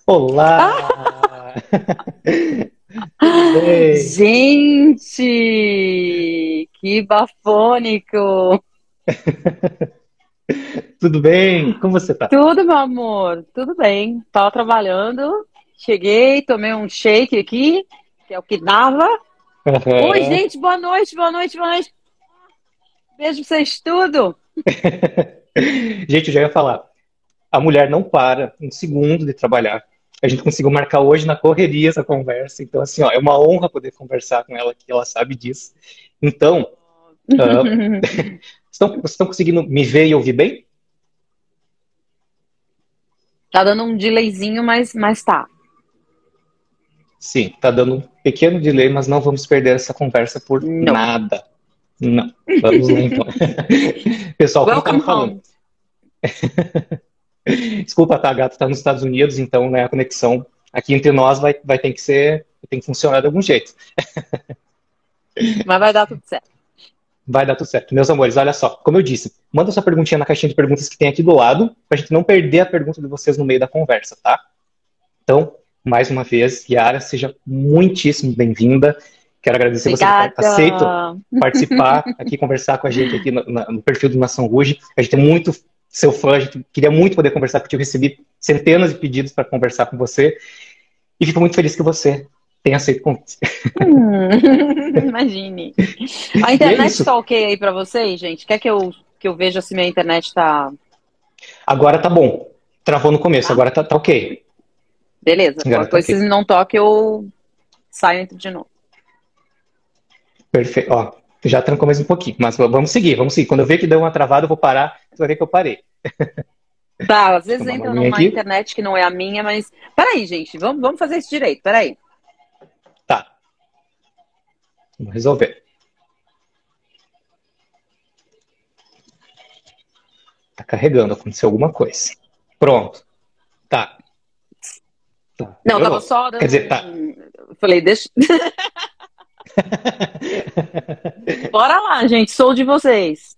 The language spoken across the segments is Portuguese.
Olá! Tudo bem? Gente, que bafônico! Tudo bem? Como você tá? Tudo, meu amor, tudo bem. Tava trabalhando, cheguei, tomei um shake aqui, que é o que dava. Oi, Aham. gente, boa noite, boa noite, boa noite. Beijo pra vocês tudo. Gente, eu já ia falar. A mulher não para um segundo de trabalhar. A gente conseguiu marcar hoje na correria essa conversa. Então, assim, ó, é uma honra poder conversar com ela, que ela sabe disso. Então, ah, estão conseguindo me ver e ouvir bem? Tá dando um delayzinho, mas tá. Sim, tá dando um pequeno delay, mas não vamos perder essa conversa por Não. nada. Não. Vamos lá, então. Pessoal, como eu estava Welcome falando, home. desculpa, tá, a gata está nos Estados Unidos, então, né, a conexão aqui entre nós vai ter que ser, tem que funcionar de algum jeito. Mas vai dar tudo certo. Vai dar tudo certo. Meus amores, olha só, como eu disse, manda sua perguntinha na caixinha de perguntas que tem aqui do lado, pra gente não perder a pergunta de vocês no meio da conversa, tá? Então, mais uma vez, Yara, seja muitíssimo bem-vinda. Quero agradecer você por ter aceito Obrigada. participar aqui, conversar com a gente aqui no perfil do Nação Rouge. A gente é muito seu fã, a gente queria muito poder conversar contigo, recebi centenas de pedidos para conversar com você e fico muito feliz que você tenha aceito o convite. Imagine. A E é internet isso. tá ok aí pra vocês, gente? Quer que eu veja se minha internet tá, Agora tá bom. Travou no começo, tá? agora tá ok. Beleza. Agora Qualquer tá coisa, ok. se não toque, eu saio e entro de novo. Perfeito. Ó, já trancou mais um pouquinho, mas vamos seguir, vamos seguir. Quando eu ver que deu uma travada, eu vou parar, você vai ver que eu parei. Tá, às Deixa eu vezes tomar uma entra aguinha numa aqui. internet que não é a minha, mas. Peraí, gente, vamos fazer isso direito, peraí. Tá, vamos resolver. Tá carregando, aconteceu alguma coisa. Pronto. Tá, tá. Não, eu tava Melhorou. só Quer dando dizer, tá. um. Falei, deixa. Bora lá, gente, sou de vocês.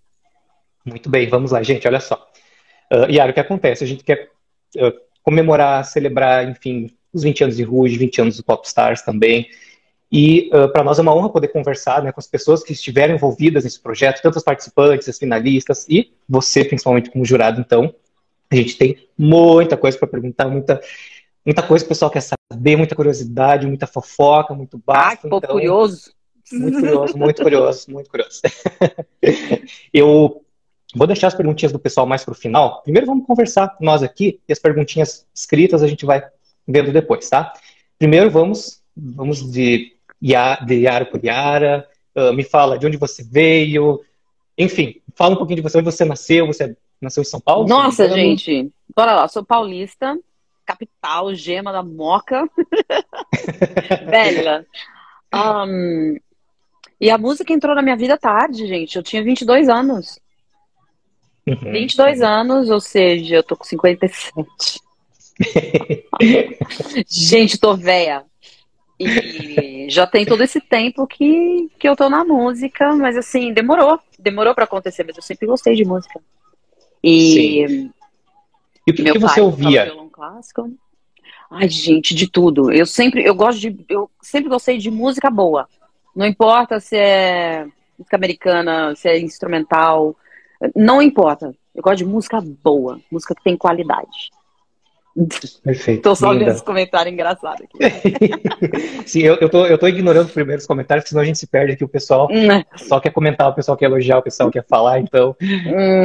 Muito bem, vamos lá, gente, olha só. Yara, o que acontece? A gente quer comemorar, celebrar, enfim, os 20 anos de Rouge, 20 anos do Popstars também. E para nós é uma honra poder conversar, né, com as pessoas que estiveram envolvidas nesse projeto, tanto os participantes, as finalistas e você, principalmente, como jurado. Então, a gente tem muita coisa para perguntar, muita coisa que o pessoal quer saber, muita curiosidade, muita fofoca, muito Ah, que bafo. povo Então, curioso. muito curioso, muito curioso, muito curioso. Eu vou deixar as perguntinhas do pessoal mais para o final. Primeiro vamos conversar nós aqui e as perguntinhas escritas a gente vai vendo depois, tá? Primeiro vamos de Yara por Yara. Me fala de onde você veio. Enfim, fala um pouquinho de você, onde você nasceu. Você nasceu em São Paulo, se não me Nossa, engano. gente, bora lá, sou paulista, capital, gema da Moca, velha. Ahn, E a música entrou na minha vida tarde, gente. Eu tinha 22 anos. Uhum, 22 uhum. anos, ou seja, eu tô com 57. Gente, tô véia. E já tem todo esse tempo que eu tô na música, mas assim, demorou. Demorou pra acontecer, mas eu sempre gostei de música. Sim. E E o que, meu que você pai tocava ouvia? violão clássico. Ai, gente, de tudo. Eu sempre gostei de música boa. Não importa se é música americana, se é instrumental, não importa. Eu gosto de música boa, música que tem qualidade. Perfeito, Tô só vendo esse linda. comentário engraçado aqui. Sim, eu tô ignorando os primeiros comentários, porque senão a gente se perde aqui. O pessoal Hum, só quer comentar, o pessoal quer elogiar, o pessoal quer falar, então,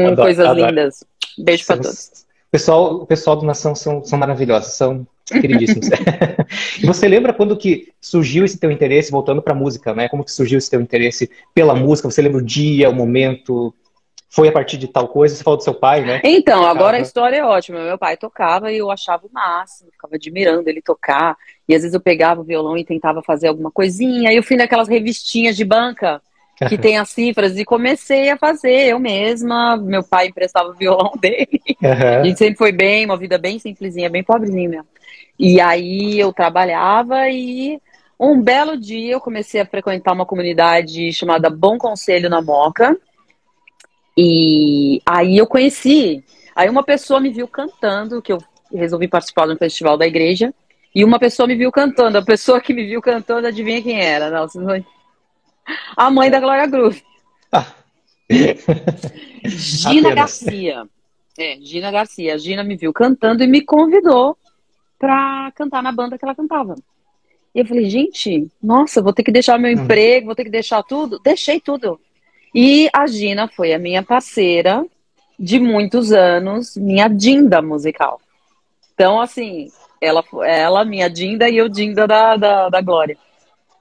adoro, coisas adoro. lindas. Beijo pra São, todos. o pessoal do Nação são maravilhosos, são queridíssimos. E você lembra quando que surgiu esse teu interesse, voltando pra música, né? Como que surgiu esse teu interesse pela música? Você lembra o dia, o momento? Foi a partir de tal coisa? Você falou do seu pai, né? Então, agora a Tocava. história é ótima. Meu pai tocava e eu achava o máximo, ficava admirando ele tocar. E às vezes eu pegava o violão e tentava fazer alguma coisinha. Aí eu fui naquelas revistinhas de banca que tem as cifras e comecei a fazer eu mesma. Meu pai emprestava o violão dele. A Aham. gente sempre foi bem, uma vida bem simplesinha, bem pobrezinha mesmo. E aí eu trabalhava e um belo dia eu comecei a frequentar uma comunidade chamada Bom Conselho na Moca. E aí eu conheci. Aí uma pessoa me viu cantando, que eu resolvi participar de um festival da igreja e uma pessoa me viu cantando. A pessoa que me viu cantando, adivinha quem era? Não, a mãe da Glória Groove. Ah, Gina apenas. Garcia. Gina Garcia. A Gina me viu cantando e me convidou pra cantar na banda que ela cantava. E eu falei, gente, nossa, vou ter que deixar meu emprego, vou ter que deixar tudo. Deixei tudo. E a Gina foi a minha parceira de muitos anos, minha Dinda musical. Então, assim, ela minha Dinda e eu Dinda da Glória.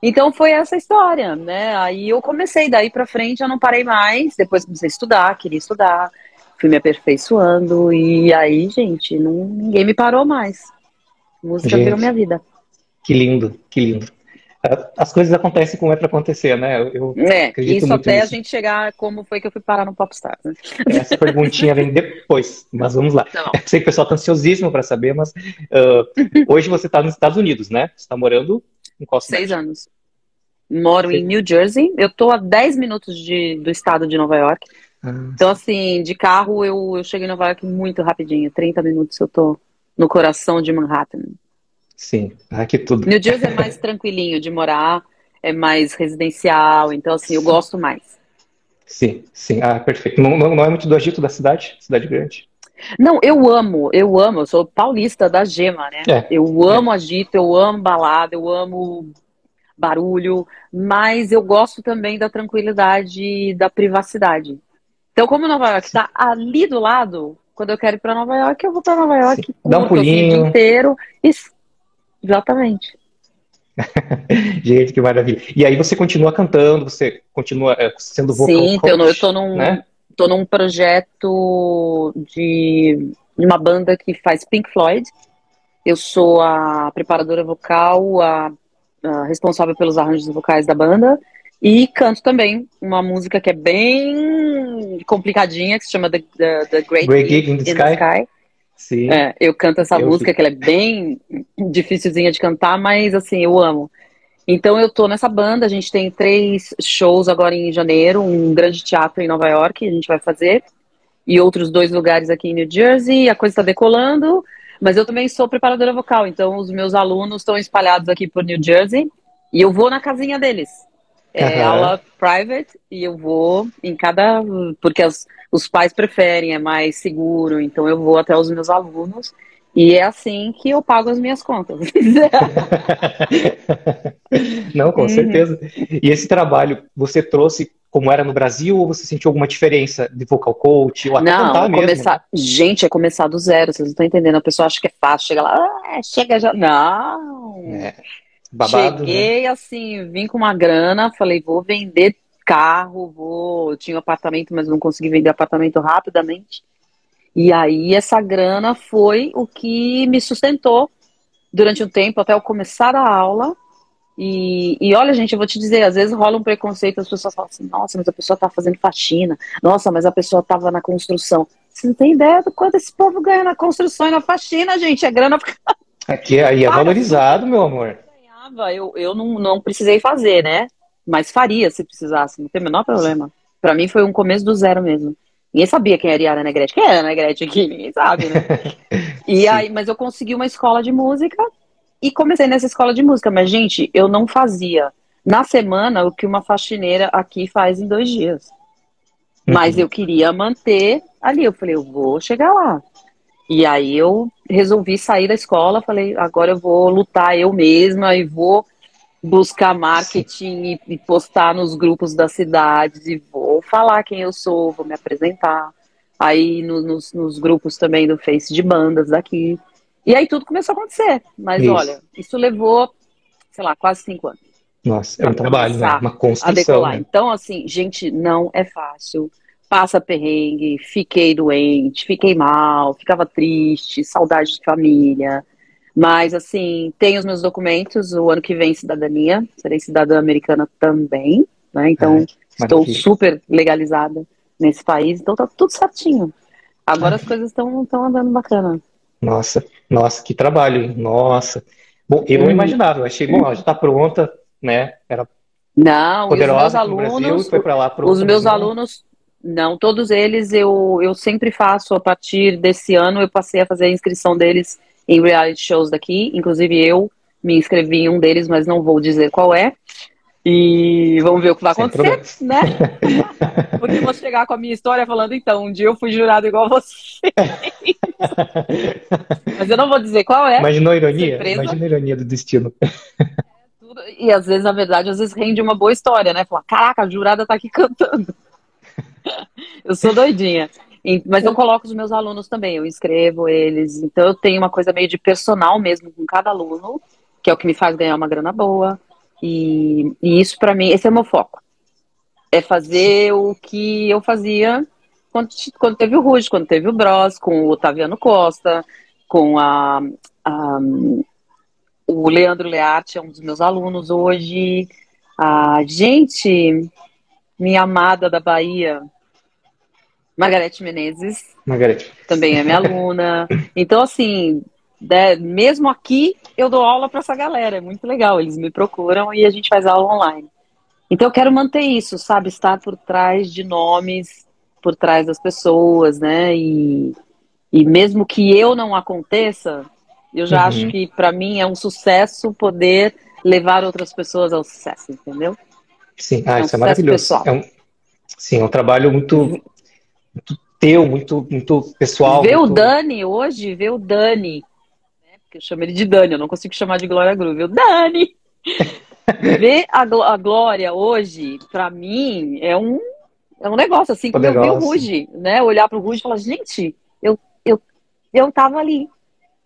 Então foi essa história, né? Aí eu comecei, daí pra frente eu não parei mais. Depois comecei a estudar, queria estudar, fui me aperfeiçoando. E aí, gente, ninguém me parou mais. Música virou minha Gente, vida. que lindo, que lindo. As coisas acontecem como é para acontecer, né? Eu acredito Isso muito até a nisso. gente chegar como foi que eu fui parar no Popstar, né? Essa perguntinha vem depois, mas vamos lá. Não. Eu sei que o pessoal está ansiosíssimo para saber, mas hoje você está nos Estados Unidos, né? Você está morando em qual 6 cidade? anos. Moro em New Jersey. Eu tô a 10 minutos do estado de Nova York. Então, Sim. assim, de carro eu cheguei em Nova York muito rapidinho. 30 minutos eu tô no coração de Manhattan. Sim, que tudo. New Jersey é mais tranquilinho de morar, é mais residencial. Então, assim, eu gosto mais. Sim, sim. Perfeito. Não é muito do agito da cidade? Cidade grande? Não, eu sou paulista da Gema, né? É, Eu é. amo agito, eu amo balada, eu amo barulho, mas eu gosto também da tranquilidade e da privacidade. Então, como Nova York Sim, está ali do lado, quando eu quero ir para Nova York, eu vou para Nova sim. York, Dá um curto assim o dia pulinho. inteiro. Isso, exatamente. Gente, que maravilha. E aí você continua cantando, você continua sendo vocal Sim, então eu coach, né? tô num projeto de uma banda que faz Pink Floyd. Eu sou a preparadora vocal, a responsável pelos arranjos vocais da banda. E canto também uma música que é bem complicadinha, que se chama The Great Great Gig Gig in the in the Sky. Sky. Sim, Eu canto essa eu música, vi. que ela é bem dificilzinha de cantar, mas assim, eu amo. Então eu tô nessa banda, a gente tem 3 shows agora em janeiro, um grande teatro em Nova York, a gente vai fazer, e outros 2 lugares aqui em New Jersey, a coisa está decolando, mas eu também sou preparadora vocal, então os meus alunos estão espalhados aqui por New Jersey, e eu vou na casinha deles. É Aham. aula private, e eu vou em cada... Porque os pais preferem, é mais seguro, então eu vou até os meus alunos, e é assim que eu pago as minhas contas. Não, com Uhum. certeza. E esse trabalho, você trouxe como era no Brasil ou você sentiu alguma diferença de vocal coach ou até Não, cantar é mesmo, né? começar. Gente, é começar do zero, vocês não estão entendendo. A pessoa acha que é fácil, chega lá, chega já. Não! É, babado, né? Cheguei assim, vim com uma grana, falei, vou vender carro, vou. Eu tinha um apartamento, mas não consegui vender apartamento rapidamente. E aí, essa grana foi o que me sustentou durante um tempo, até eu começar a aula. E olha, gente, eu vou te dizer, às vezes rola um preconceito, as pessoas falam assim, nossa, mas a pessoa tá fazendo faxina, nossa, mas a pessoa tava na construção. Você não tem ideia do quanto esse povo ganha na construção e na faxina, gente, é grana Aqui aí é paga super valorizado, meu amor. ganhava. Eu não precisei fazer, né? Mas faria se precisasse, não tem o menor problema. Pra mim foi um começo do zero mesmo. Ninguém sabia quem era Yara Negrete. Quem era a Negrete aqui? Ninguém sabe, né? E Sim. aí, mas eu consegui uma escola de música e comecei nessa escola de música. Mas, gente, eu não fazia na semana o que uma faxineira aqui faz em 2 dias. Mas Uhum. eu queria manter ali. Eu falei, eu vou chegar lá. E aí eu resolvi sair da escola. Falei, agora eu vou lutar eu mesma e vou buscar Sim. marketing e postar nos grupos das cidades e vou falar quem eu sou, vou me apresentar. Aí nos grupos também do Face de bandas daqui. E aí tudo começou a acontecer. Mas Isso. olha, isso levou, sei lá, quase 5 anos Nossa, é para um trabalho, né? começar Uma a construção, decolar. né? Então, assim, gente, não é fácil. Passa perrengue, fiquei doente, fiquei mal, ficava triste, saudade de família. Mas, assim, tenho os meus documentos, o ano que vem cidadania, serei cidadã americana também, né? Ai, Então, que estou maravilha. super legalizada nesse país, então tá tudo certinho. Agora as Ah, coisas estão andando bacana. nossa, nossa, que trabalho, hein? Nossa. Bom, eu não Uhum. imaginava. Eu achei, bom, ela já está pronta, né? Era Não, e os meus poderosa aqui no Brasil e alunos, foi para lá os pronta, mas meus não. alunos Não, todos eles eu sempre faço, a partir desse ano eu passei a fazer a inscrição deles em reality shows daqui, inclusive eu me inscrevi em um deles, mas não vou dizer qual é, e vamos ver o que vai Sem acontecer, problemas. né? Porque eu vou chegar com a minha história falando, então, um dia eu fui jurado igual você, mas eu não vou dizer qual é, Imaginou a ironia? surpresa, Imagina a ironia do destino. e às vezes, na verdade, às vezes rende uma boa história, né? Falar, caraca, a jurada tá aqui cantando. Eu sou doidinha. Mas eu coloco os meus alunos também, eu inscrevo eles. Então eu tenho uma coisa meio de personal mesmo com cada aluno, que é o que me faz ganhar uma grana boa. E isso pra mim, esse é o meu foco. É fazer o que eu fazia quando teve o Ruge, quando teve o Bros, com o Otaviano Costa, com a- o Leandro Learte, é um dos meus alunos hoje. A gente, minha amada da Bahia, Margarete Menezes, Margarete. também é minha aluna. Então, assim, né, mesmo aqui, eu dou aula para essa galera. É muito legal. Eles me procuram e a gente faz aula online. Então, eu quero manter isso, sabe? Estar por trás de nomes, por trás das pessoas, né? E mesmo que eu não aconteça, eu já acho Uhum. que, para mim, é um sucesso poder levar outras pessoas ao sucesso, entendeu? Sim, É um isso é sucesso maravilhoso. pessoal. Sim, é um trabalho muito, muito teu, muito pessoal, Ver o muito. Dani hoje, ver o Dani, que eu chamo ele de Dani, eu não consigo chamar de Glória Groove. O Dani! Ver a Glória hoje, pra mim, é um negócio assim, como eu vi o Poderosa, sim. Ruge, né? Olhar pro Ruge e falar, gente, eu, eu tava ali,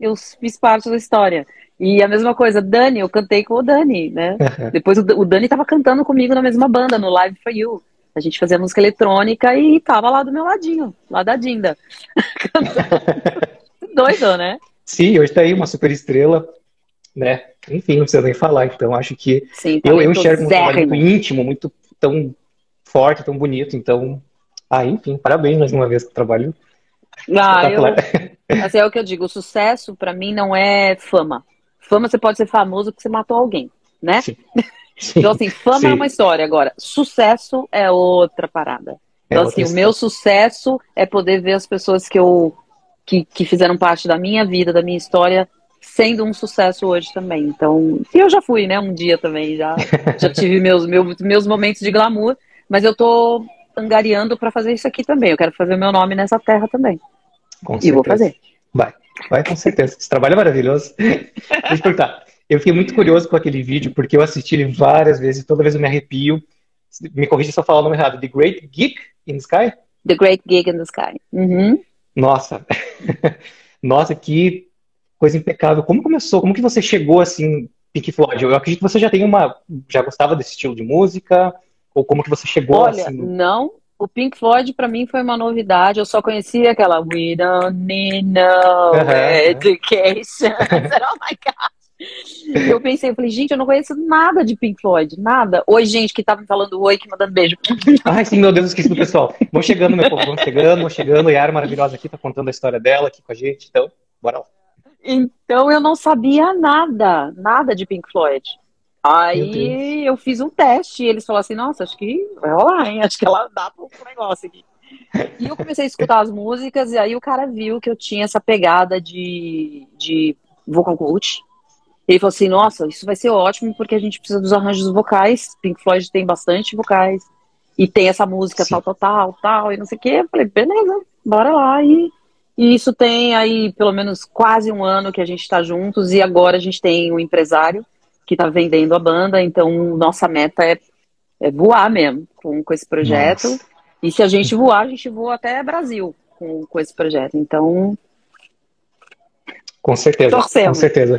eu fiz parte da história. E a mesma coisa, Dani, eu cantei com o Dani, né? Depois o Dani tava cantando comigo na mesma banda, no Live for You. A gente fazia música eletrônica e tava lá do meu ladinho, lá da Dinda. Doido, né? Sim, hoje está aí uma super estrela, né? Enfim, não precisa nem falar. Então, acho que Sim, eu enxergo um trabalho muito talentosérrimo. íntimo, muito tão forte, tão bonito. Então, enfim, parabéns mais uma vez pelo trabalho Ah, espetacular. assim, é o que eu digo, o sucesso pra mim não é fama. Fama você pode ser famoso porque você matou alguém, né? Sim, Então, sim, assim, fama é uma sim. história. Agora, sucesso é outra parada. É Então, outra assim, o meu história. sucesso é poder ver as pessoas que fizeram parte da minha vida, da minha história, sendo um sucesso hoje também. Então, e eu já fui, né, um dia também, já tive meus momentos de glamour, mas eu tô angariando para fazer isso aqui também. Eu quero fazer o meu nome nessa terra também. Com E vou certeza. fazer. Vai, vai com certeza. Esse trabalho é maravilhoso. Deixa eu te perguntar. Eu fiquei muito curioso com aquele vídeo, porque eu assisti ele várias vezes, e toda vez eu me arrepio. Me corrija se eu falar o nome errado. The Great Geek in the Sky? The Great Gig in the Sky. Uhum. Nossa, nossa, que coisa impecável. Como começou? Como que você chegou assim, Pink Floyd? Eu acredito que você já gostava desse estilo de música, ou como que você chegou Olha, assim no... não. O Pink Floyd para mim foi uma novidade. Eu só conhecia aquela We don't need no Aham, aham. education. I said, oh my God. Eu pensei, eu falei, gente, eu não conheço nada de Pink Floyd, nada. Oi, gente, que tava me falando oi, que mandando beijo. Ai, sim, meu Deus, esqueci do pessoal. Vão chegando, meu povo, vão chegando, vão chegando. Yara maravilhosa aqui, tá contando a história dela aqui com a gente, então, bora lá. Então eu não sabia nada, nada de Pink Floyd. Meu Deus. Aí eu fiz um teste e eles falaram assim, nossa, acho que vai rolar, hein? Acho que ela dá pro negócio aqui. E eu comecei a escutar as músicas e aí o cara viu que eu tinha essa pegada de vocal coach. Ele falou assim, nossa, isso vai ser ótimo porque a gente precisa dos arranjos vocais. Pink Floyd tem bastante vocais. E tem essa música Sim. tal, tal, tal, tal, e não sei o quê. Eu falei, beleza, bora lá. E isso tem aí pelo menos quase um ano que a gente está juntos. E agora a gente tem um empresário que está vendendo a banda. Então, nossa meta é voar mesmo com esse projeto. Nossa. E se a gente voar, a gente voa até Brasil com esse projeto. Então, Com certeza, com torcemos. certeza.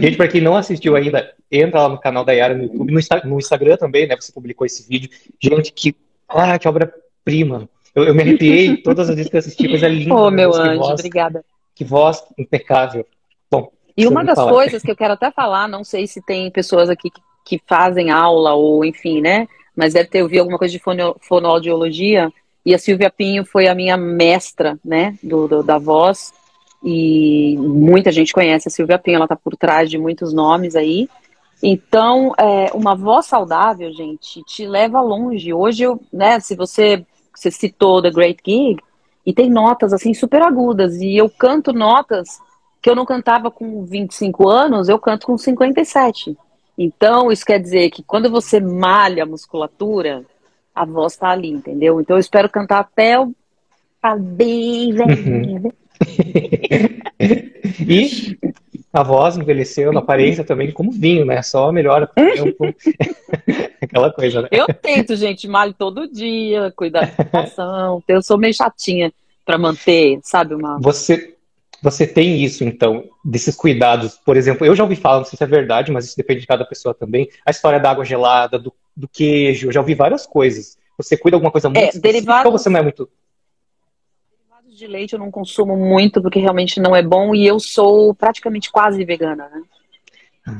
Gente, para quem não assistiu ainda, entra lá no canal da Yara no YouTube, no Instagram também, né? Você publicou esse vídeo. Gente, que obra-prima. Eu me arrepiei todas as vezes que eu assisti, coisa linda, Oh, meu meu Deus, anjo, obrigada. que voz impecável. Bom, E precisa uma nem das falar. coisas que eu quero até falar, não sei se tem pessoas aqui que fazem aula ou enfim, né? Mas deve ter ouvido alguma coisa de fonoaudiologia. E a Silvia Pinho foi a minha mestra, né, da voz. E muita gente conhece a Silvia Pinho, ela tá por trás de muitos nomes aí. Então, uma voz saudável, gente, te leva longe. Hoje, né, se você você citou The Great Gig, e tem notas, assim, super agudas, e eu canto notas que eu não cantava com 25 anos, eu canto com 57. Então, isso quer dizer que quando você malha a musculatura, a voz tá ali, entendeu? Então, eu espero cantar até eu ficar bem Uhum. velhinha, né? E a voz envelheceu, a aparência também, como vinho, né? Só melhora com o tempo, aquela coisa, né? Eu tento, gente, malho todo dia, cuidar da alimentação. Eu sou meio chatinha pra manter, sabe, uma. Você, você tem isso, então, desses cuidados. Por exemplo, eu já ouvi falar, não sei se é verdade, mas isso depende de cada pessoa também. A história da água gelada, do queijo, eu já ouvi várias coisas. Você cuida de alguma coisa muito específica ou você não é muito. Derivados de leite eu não consumo muito porque realmente não é bom e eu sou praticamente quase vegana, né?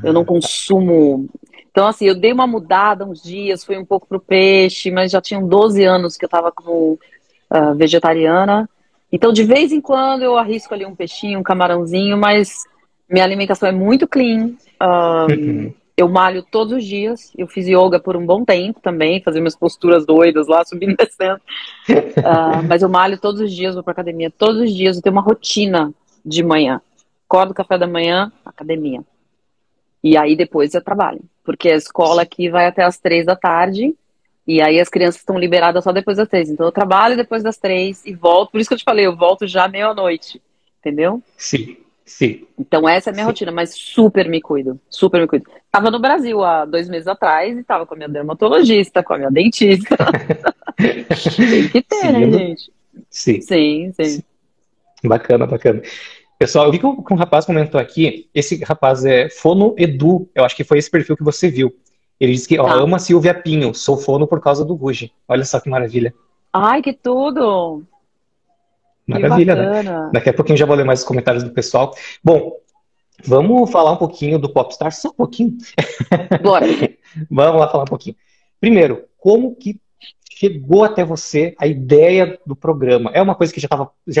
Eu não consumo. Então, assim, eu dei uma mudada uns dias, fui um pouco pro peixe, mas já tinham 12 anos que eu tava como vegetariana. Então, de vez em quando eu arrisco ali um peixinho, um camarãozinho, mas minha alimentação é muito clean. Uhum. Eu malho todos os dias. Eu fiz yoga por um bom tempo também, fazia minhas posturas doidas lá, subindo e descendo. Mas eu malho todos os dias, vou pra academia todos os dias. Eu tenho uma rotina de manhã. Acordo, café da manhã, academia. E aí depois eu trabalho. Porque a escola aqui vai até as 3 da tarde. E aí as crianças estão liberadas só depois das 3. Então eu trabalho depois das 3 e volto. Por isso que eu te falei, eu volto já meia-noite. Entendeu? Sim, sim, Então essa é a minha sim. rotina, mas super me cuido. Super me cuido. Tava no Brasil há 2 meses atrás e tava com a minha dermatologista, com a minha dentista. Tem que ter, né, Seguindo. gente? Sim, Sim, sim. sim. Bacana, bacana. Pessoal, eu vi que um rapaz comentou aqui, esse rapaz é Fono Edu, eu acho que foi esse perfil que você viu. Ele disse que, ó, Tá. ama Silvia Pinho, sou fono por causa do Ruge. Olha só que maravilha. Ai, que tudo! Que Maravilha, né? bacana. Daqui a pouquinho já vou ler mais os comentários do pessoal. Bom, vamos falar um pouquinho do Popstar, só um pouquinho. Bora. Vamos lá falar um pouquinho. Primeiro, como que chegou até você a ideia do programa? É uma coisa que já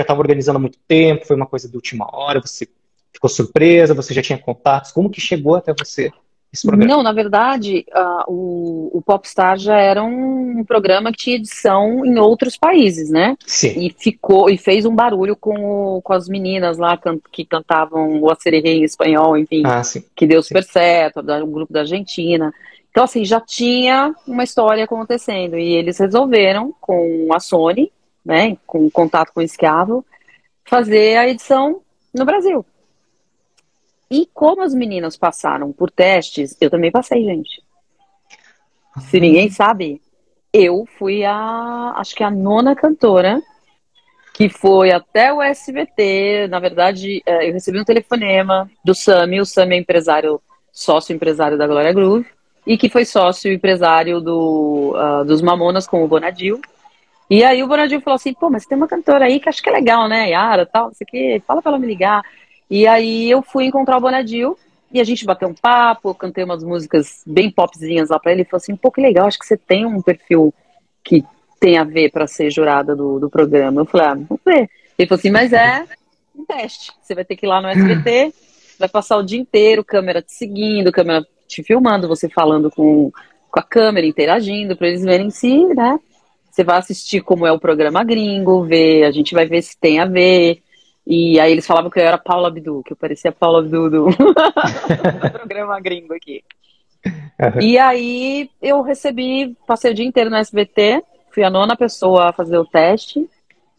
estava organizando há muito tempo, foi uma coisa de última hora, você ficou surpresa, você já tinha contatos? Como que chegou até você esse programa? Não, na verdade, o Popstar já era um programa que tinha edição em outros países, né? Sim, E ficou e fez um barulho com as meninas lá que cantavam o Acererê em espanhol, enfim, ah, sim, que deu sim. super certo, um grupo da Argentina. Então, assim, já tinha uma história acontecendo e eles resolveram, com a Sony, né, com contato com o Esquiavo, fazer a edição no Brasil. E como as meninas passaram por testes, eu também passei, gente. Se ninguém Ah, sabe, eu fui acho que a nona cantora que foi até o SBT. Na verdade, eu recebi um telefonema do Sami. O Sami é empresário, sócio empresário da Glória Groove, e que foi sócio empresário dos Mamonas com o Bonadil. E aí o Bonadil falou assim, pô, mas tem uma cantora aí que acho que é legal, né? Yara, tal, não sei o quê, fala pra ela me ligar. E aí eu fui encontrar o Bonadil e a gente bateu um papo, eu cantei umas músicas bem popzinhas lá pra ele. Ele falou assim, pô, que legal, acho que você tem um perfil que tem a ver pra ser jurada do programa. Eu falei, vamos ver. Ele falou assim, mas é um teste. Você vai ter que ir lá no SBT, vai passar o dia inteiro, câmera te seguindo, câmera te filmando, você falando com a câmera, interagindo, pra eles verem se, né? Você vai assistir como é o programa gringo, ver, a gente vai ver se tem a ver. E aí eles falavam que eu era Paula Abdul, que eu parecia a Paula Abdul do programa gringo aqui. E aí eu recebi, passei o dia inteiro no SBT, fui a nona pessoa a fazer o teste.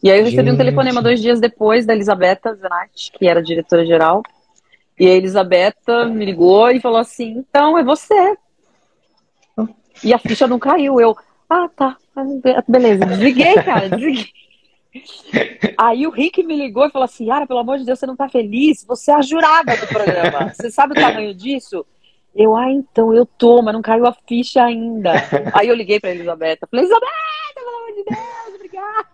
E aí eu recebi um telefonema gente. 2 dias depois da Elisabetta Zenatti, que era diretora-geral. E a Elisabetta me ligou e falou assim, então é você. E a ficha não caiu. Eu, tá, beleza. Desliguei, cara, desliguei. Aí o Rick me ligou e falou assim, Yara, pelo amor de Deus, você não tá feliz? Você é a jurada do programa. Você sabe o tamanho disso? Eu, então, eu tô, mas não caiu a ficha ainda. Aí eu liguei pra Elisabetta. Falei, Elisabetta, pelo amor de Deus, obrigada.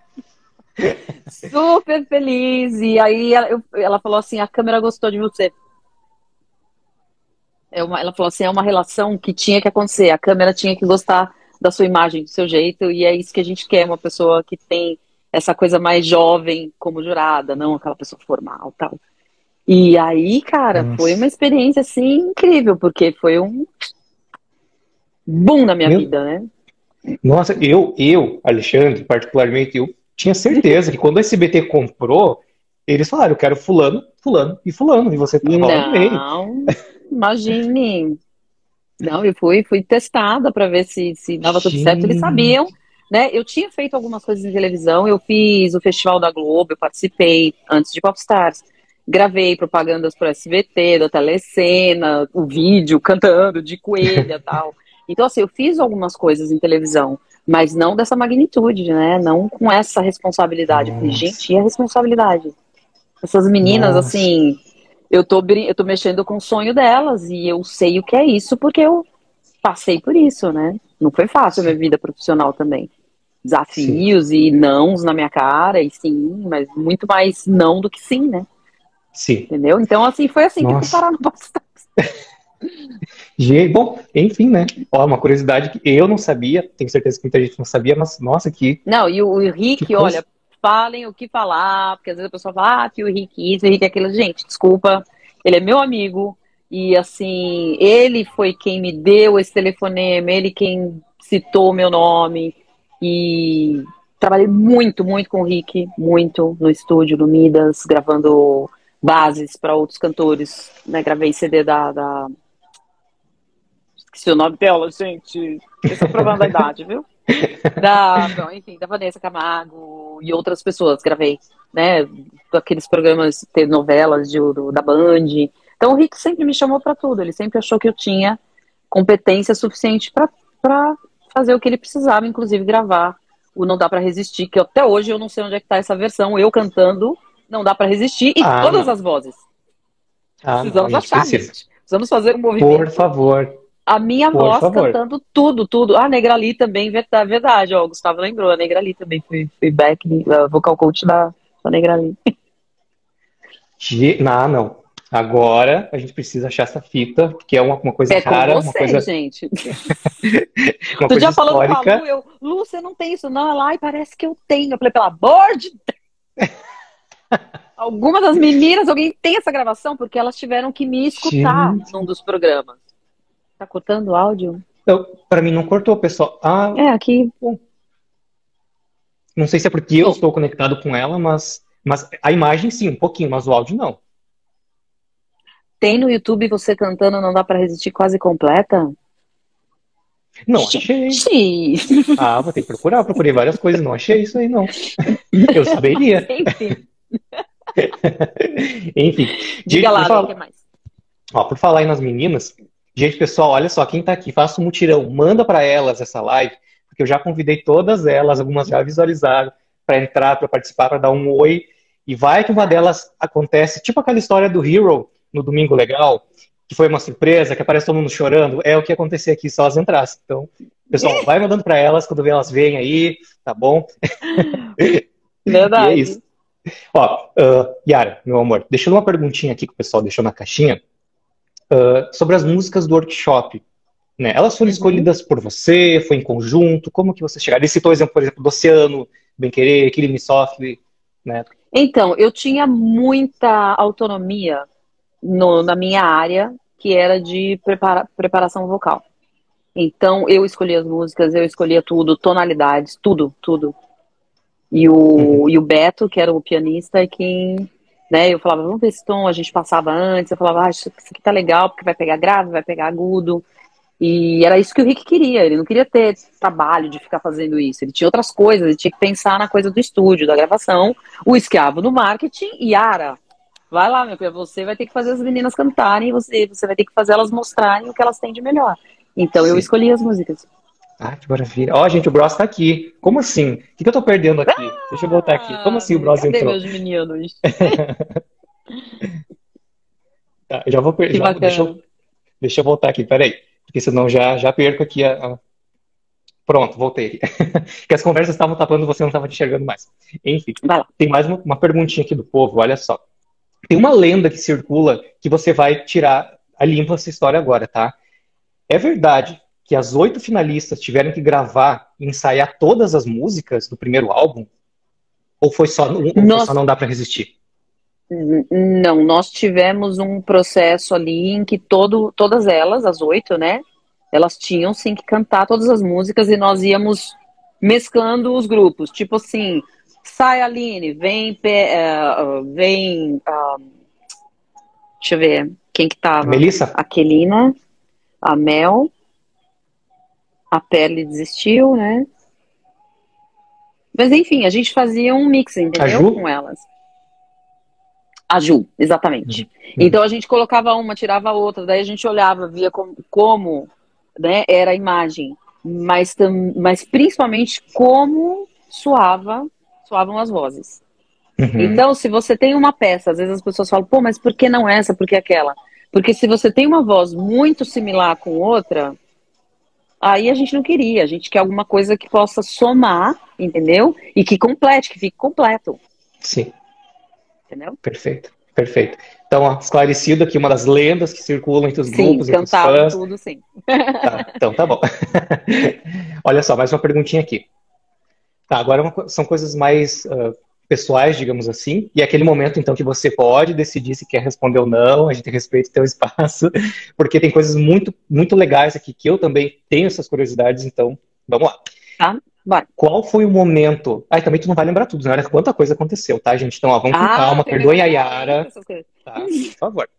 Super feliz. E aí ela falou assim, a câmera gostou de você. Ela falou assim, é uma relação que tinha que acontecer. A câmera tinha que gostar da sua imagem, do seu jeito. E é isso que a gente quer, uma pessoa que tem essa coisa mais jovem como jurada, não aquela pessoa formal, tal. E aí, cara, foi uma Nossa. experiência assim incrível, porque foi um boom na minha Meu, vida, né? Nossa, Alexandre, particularmente, eu tinha certeza que quando o SBT comprou, eles falaram, eu quero fulano, fulano e fulano, e você tava lá no meio. Não, imagine. Não, eu fui testada para ver se dava tudo certo. Eles sabiam, Gente, né? Eu tinha feito algumas coisas em televisão, eu fiz o Festival da Globo, eu participei antes de Popstars. Gravei propagandas para o SBT, da Telecena, o vídeo cantando de coelha e tal. Então, assim, eu fiz algumas coisas em televisão, mas não dessa magnitude, né? Não com essa responsabilidade. Eu falei, gente, nossa, e a responsabilidade? Essas meninas, nossa, assim, eu tô mexendo com o sonho delas e eu sei o que é isso porque eu passei por isso, né? Não foi fácil a minha sim, vida profissional também. sim, Desafios e nãos na minha cara, e sim, mas muito mais não do que sim, né? sim, Entendeu? Então, assim, foi assim que eu fui nossa. parar no Boston. Bom, enfim, né? Ó, uma curiosidade que eu não sabia, tenho certeza que muita gente não sabia, mas nossa, Não, e o que Rick, coisa. olha, falem o que falar, porque às vezes a pessoa fala, que o Rick isso, o Rick aquilo. Gente, desculpa, ele é meu amigo, e assim, ele foi quem me deu esse telefonema, ele quem citou o meu nome, e trabalhei muito, muito com o Rick, muito no estúdio, no Midas, gravando bases para outros cantores, né? Gravei CD da. Esqueci o nome dela, gente. Esse é provando da idade, viu? Bom, enfim, da Vanessa Camargo e outras pessoas, gravei, né? Aqueles programas, novelas da Band. Então o Rick sempre me chamou para tudo, ele sempre achou que eu tinha competência suficiente para fazer o que ele precisava, inclusive gravar o Não Dá Para Resistir, que até hoje eu não sei onde é que tá essa versão, eu cantando Não Dá Para Resistir e Ah, todas não. as vozes. Ah, não, a Precisamos gente achar, precisa. gente. Precisamos fazer um Por movimento. favor, A minha por voz favor. cantando tudo, tudo. Ah, Negrali também, verdade, ó, o Gustavo lembrou, a Negrali também, fui back, vocal coach da Negrali. Não, não. Agora a gente precisa achar essa fita, que é uma coisa É com rara, vocês, gente. uma Outro coisa dia falando com a histórica. Lu, você não tem isso, não? Ela, ai, parece que eu tenho. Eu falei, pelo amor de Deus. Algumas das meninas, alguém tem essa gravação, porque elas tiveram que me escutar num Gente. dos programas. Tá cortando o áudio? Então, para mim não cortou, pessoal. Ah, É, aqui. bom, não sei se é porque eu Bom, estou conectado com ela, mas a imagem sim, um pouquinho, mas o áudio não. tem no YouTube você cantando Não Dá Pra Resistir quase completa? Não achei. Gente! Ah, vou ter que procurar. Eu procurei várias coisas, não achei isso aí, não. Eu Mas, saberia. enfim. Enfim, Diga gente, lá, Lê, o que mais? por falar aí nas meninas, gente, pessoal, olha só, quem tá aqui, faça um mutirão, manda para elas essa live, porque eu já convidei todas elas, algumas já visualizaram, para entrar, para participar, para dar um oi, e vai que uma delas acontece, tipo aquela história do Hero no Domingo Legal, que foi uma surpresa, que aparece todo mundo chorando, é o que acontecer aqui se elas entrassem. Então, pessoal, vai mandando para elas quando elas vêm aí, tá bom? E é isso. Verdade. Ó, Yara, meu amor, deixando uma perguntinha aqui que o pessoal deixou na caixinha, sobre as músicas do workshop, né? Elas foram Uhum. escolhidas por você, foi em conjunto, como que você chegaram? Ele citou o exemplo, por exemplo, do Oceano, Bem Querer, Kill Me Softly, né? Então, eu tinha muita autonomia na minha área, que era de preparação vocal. Então, eu escolhia as músicas, eu escolhia tudo, tonalidades, tudo, tudo. Uhum. E o Beto, que era o pianista, é quem, né, eu falava, vamos ver esse tom, a gente passava antes, eu falava, isso aqui tá legal, porque vai pegar grave, vai pegar agudo. E era isso que o Rick queria, ele não queria ter trabalho de ficar fazendo isso, ele tinha outras coisas, ele tinha que pensar na coisa do estúdio, da gravação, o escravo no marketing, e Yara, vai lá, meu filho, você vai ter que fazer as meninas cantarem, você vai ter que fazer elas mostrarem o que elas têm de melhor. Então eu Sim. escolhi as músicas. Ah, que maravilha. Ó, gente, o Bros tá aqui. Como assim? O que eu tô perdendo aqui? Deixa eu voltar aqui. Como assim o Bros Cadê entrou? meus meninos? Tá, já vou, Que bacana. deixa eu voltar aqui, peraí. Porque senão já perco aqui Pronto, voltei. Que as conversas estavam tapando, você não estava te enxergando mais. Enfim, Vai lá. tem mais uma perguntinha aqui do povo, olha só. Tem uma lenda que circula que você vai tirar a limpo essa história agora, tá? É verdade que as 8 finalistas tiveram que gravar e ensaiar todas as músicas do primeiro álbum? Ou foi só Nós, Não Dá Pra Resistir? não, nós tivemos um processo ali em que todas elas, as 8, né? elas tinham sim que cantar todas as músicas e nós íamos mesclando os grupos. Tipo assim, sai Aline, deixa eu ver, quem que A tava? Melissa? A Kelina, a Mel, a Perle desistiu, né? Mas enfim, a gente fazia um mix, A entendeu? Com Ju? elas. A Ju, exatamente. Uhum. Então a gente colocava uma, tirava a outra, daí a gente olhava, via como, né, era a imagem, mas principalmente como soavam as vozes. Uhum. Então, se você tem uma peça, às vezes as pessoas falam, pô, mas por que não essa, por que aquela? Porque se você tem uma voz muito similar com outra, aí a gente não queria, a gente quer alguma coisa que possa somar, entendeu? E que complete, que fique completo, Sim, entendeu? perfeito, perfeito. Então, ó, esclarecido aqui uma das lendas que circulam entre os Sim, grupos, entre os cantavam fãs. tudo, sim. Tá, então tá bom. Olha só, mais uma perguntinha aqui. Tá, agora são coisas mais pessoais, digamos assim, e é aquele momento, então, que você pode decidir se quer responder ou não, a gente respeita o teu espaço, porque tem coisas muito, muito legais aqui que eu também tenho essas curiosidades, então, vamos lá. Tá? Vai. Qual foi o momento... Ah, e também tu não vai lembrar tudo, né? Olha quanta coisa aconteceu, tá, gente? Então, ó, vamos com Ah, calma, tem perdoem a memória boa, hein, Yara, pra essas coisas. tá? Por favor.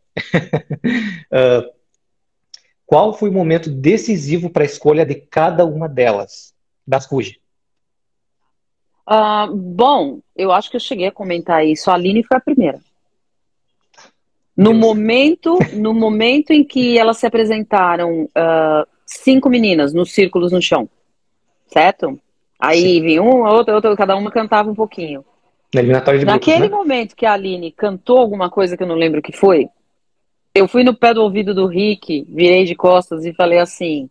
Qual foi o momento decisivo para a escolha de cada uma delas? Das Ruge. Bom, eu acho que eu cheguei a comentar isso. A Aline foi a primeira. Deus. No momento em que elas se apresentaram, 5 meninas nos círculos no chão, certo? Sim. Aí vinha uma, outra, cada uma cantava um pouquinho. Na eliminatória de grupos, Naquele né? momento que a Aline cantou alguma coisa que eu não lembro o que foi, eu fui no pé do ouvido do Rick, virei de costas e falei assim: